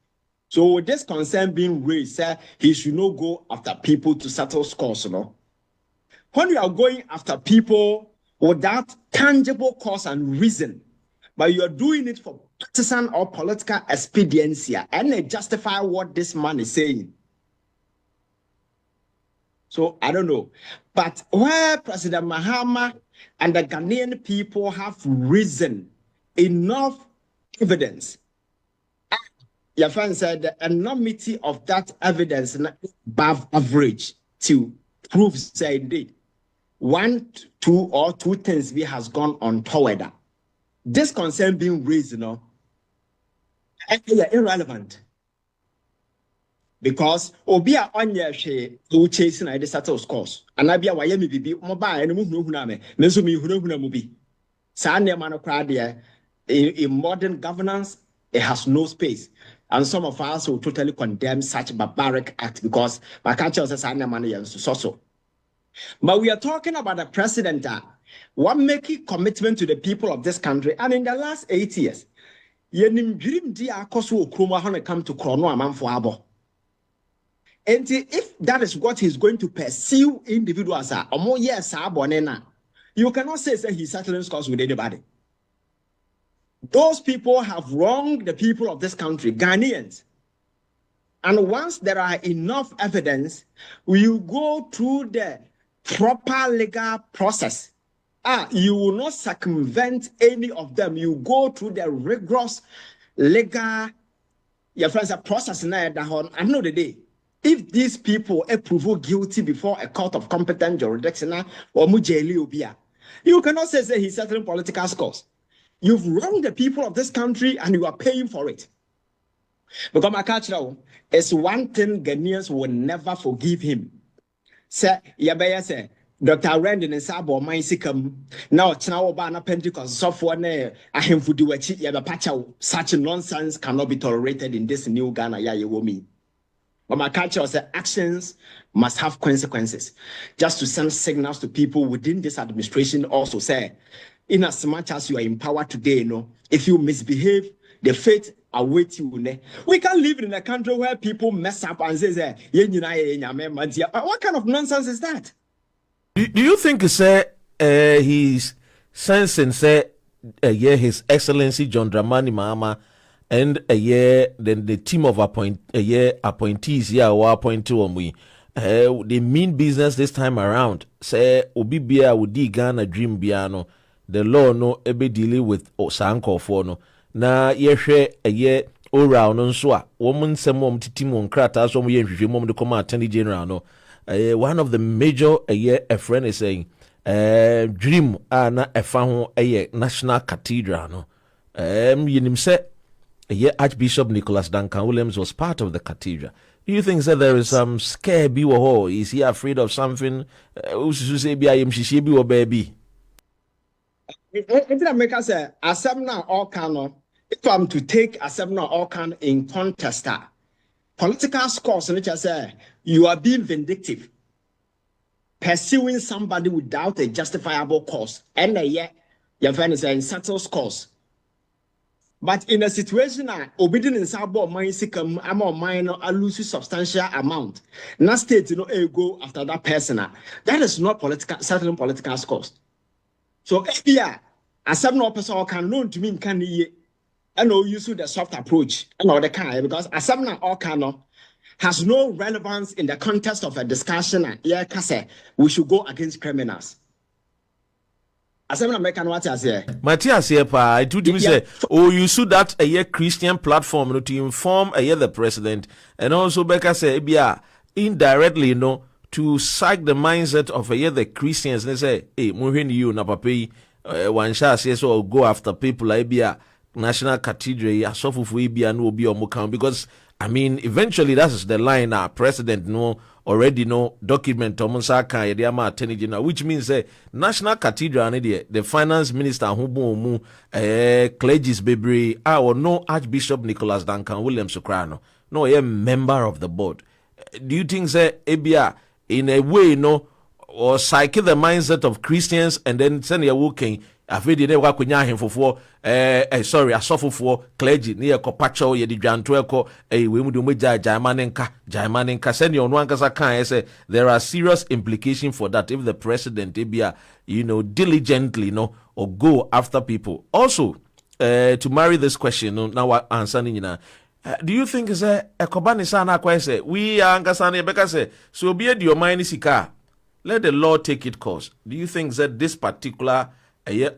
So with this concern being raised, he should not go after people to settle scores, no. When you are going after people without tangible cause and reason, but you are doing it for partisan or political expediency, and they justify what this man is saying. So I don't know. But where President Mahama and the Ghanaian people have risen enough evidence, your friend said the enormity of that evidence above average to prove say indeed one, two, or two things we has gone untoward. This concern being raised, irrelevant. Because obia onye hwe do chase na de settle scores anabia waye me bibi mobile no hu na me so me hu na mu bi sa na ma no kra de in modern governance it has no space, and some of us will totally condemn such barbaric act because my culture says sa na ma no so. But we are talking about a president one making commitment to the people of this country, and in the last 8 years yenim dream di akoso okroma ho na come to krono amanfo abo. And if that is what he's going to pursue individuals, you cannot say he's settling scores with anybody. Those people have wronged the people of this country, Ghanaians. And once there are enough evidence, you go through the proper legal process. You will not circumvent any of them. You go through the rigorous legal process. I know the day. If these people are proved guilty before a court of competent jurisdiction or you cannot say he's settling political scores. You've wronged the people of this country and you are paying for it. Because my culture is one thing Ghanaians will never forgive him. Say, say, Dr. Randy and Sabo Mainsikam, now Chinawa Pentecost software, such nonsense cannot be tolerated in this new Ghana. But my culture says actions must have consequences. Just to send signals to people within this administration also say, in as much as you are in power today, if you misbehave, the fate awaits you. We can't live in a country where people mess up and say, what kind of nonsense is that? Do you think he's sensing His Excellency John Dramani Mahama and then the team of appointees here were appointed on we they mean business this time around. Say obi bia wodi Ghana dream bia no the law no ebe dealing with sanko for no na yehwe ora no nso a wom nsem wom titi mo nkrata so mo yenhwehwe mom de come attorney general no one of the major a friend is saying dream na efa ho national cathedral no yenim say Archbishop Nicholas Duncan Williams was part of the cathedral. Do you think that there is some scare? Is he afraid of something? Baby. If I'm to take Asemna Orkan in contest, political scores, you are being vindictive, pursuing somebody without a justifiable cause, and your friend is saying settle scores. But in a situation obedient in Sabo Mainsikam, I'm on minor, I lose substantial amount. Not state, go after that person. That is not certain political scores. So as some no person can known to me can and no use the soft approach and all the kind because as some all can has no relevance in the context of a discussion. We should go against criminals. Matthias here, I do say, you should that a Christian platform to inform the president, and also Becca say, indirectly, to psych the mindset of the Christians. They say, hey, you na papi, one shall say so go after people like National Cathedral, so for and will be on because I mean, eventually that's the line our president already document attorney general, which means National Cathedral the finance minister who clergy's baby or no Archbishop Nicholas Duncan Williams Sokrano no a member of the board. Do you think Ebia in a way or psyche the mindset of Christians and then send your working afei de wa konya ahemfofo sorry asofofo clergy ne yekopacho ye de dwanto eko we mu de mogya jaimanenka send your no ankasa kan there are serious implications for that if the president bia diligently or go after people also to marry this question now answer Do you think is a kobani sana kwa say we are angasani beka say so be the mind sika let the law take its course. Do you think that this particular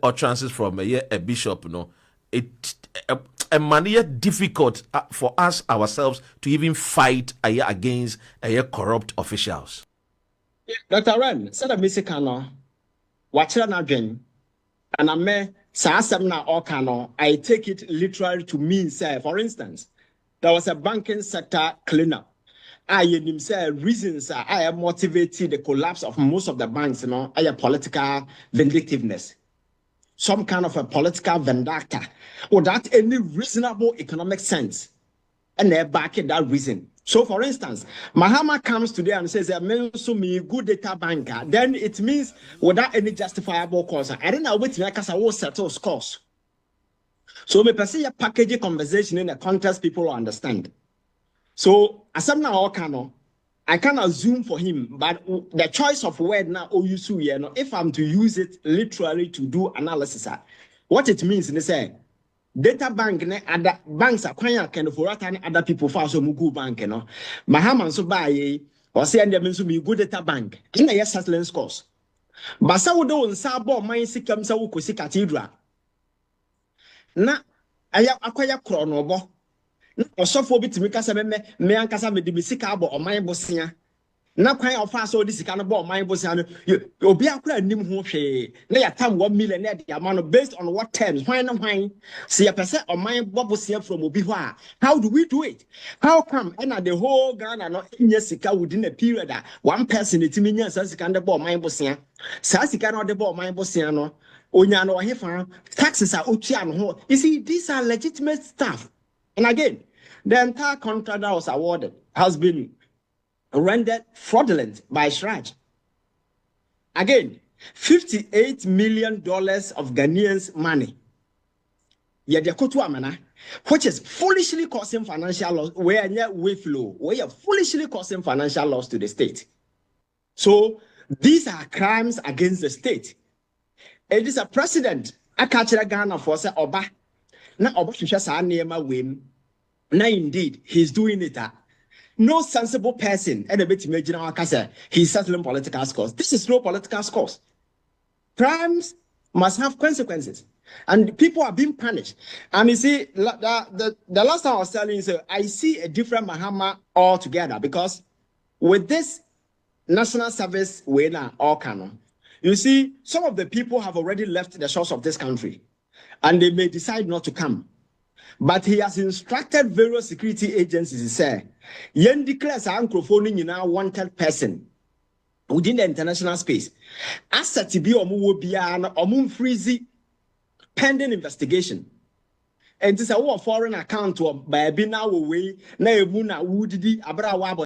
or chances from a bishop it a man difficult for us ourselves to even fight against corrupt officials? Dr. Ren said a misikano watch na dwen and I may say na okano I take it literally to mean say for instance there was a banking sector cleanup. I say reasons I am motivated the collapse of most of the banks, I political vindictiveness. Some kind of a political vendetta without any reasonable economic sense. And they're backing that reason. So for instance, Mahama comes today and says, me good data banker, then it means without any justifiable cause. I don't know what because I will settle scores. So me perceive a packaging conversation in a context people will understand. So as I'm now I can assume for him, but the choice of word now if I'm to use it literally to do analysis, what it means in say data bank ne other banks are quite kind of other people for so mugu bank Mahama so buy or say and means to be good data bank in a settling scores. But so do on sabo mine sikam sa wukosi cathedral. Na aya akwaya kronobo na osofo bitimi kasa me ankasa me de sika abo oman bosia na kwan ofa so di sika no bo oman bosia no obi akura nim ho hwe na ya tam 1 million na de amano based on what terms why see ya pese oman bosia from obi ho a how do we do it? How come and the whole Ghana no nya sika within a period one person etimi nya sika de bo oman bosia sa sika no de bo oman bosia no onya no hefa taxes are utia no ho. You see, these are legitimate stuff. And again, the entire contract that was awarded has been rendered fraudulent by Shraj. Again, $58 million of Ghanaians' money. Which is foolishly causing financial loss, where foolishly causing financial loss to the state. So these are crimes against the state. It is a precedent. I catch a Ghana for say Oba. Na Oba Shusha sa niyema wim. Na indeed, he's doing it. No sensible person and a bit imagine he's settling political scores. This is no political scores. Crimes must have consequences. And people are being punished. And you see, the last time I was telling you, I see a different Mahama altogether because with this national service winner or canon, you see, some of the people have already left the shores of this country and they may decide not to come. But he has instructed various security agencies to say, Yen declares a microphone in a wanted person within the international space. Asset to be omun freezy pending investigation. And this is a foreign account to by a bina way, na ebuna woody abra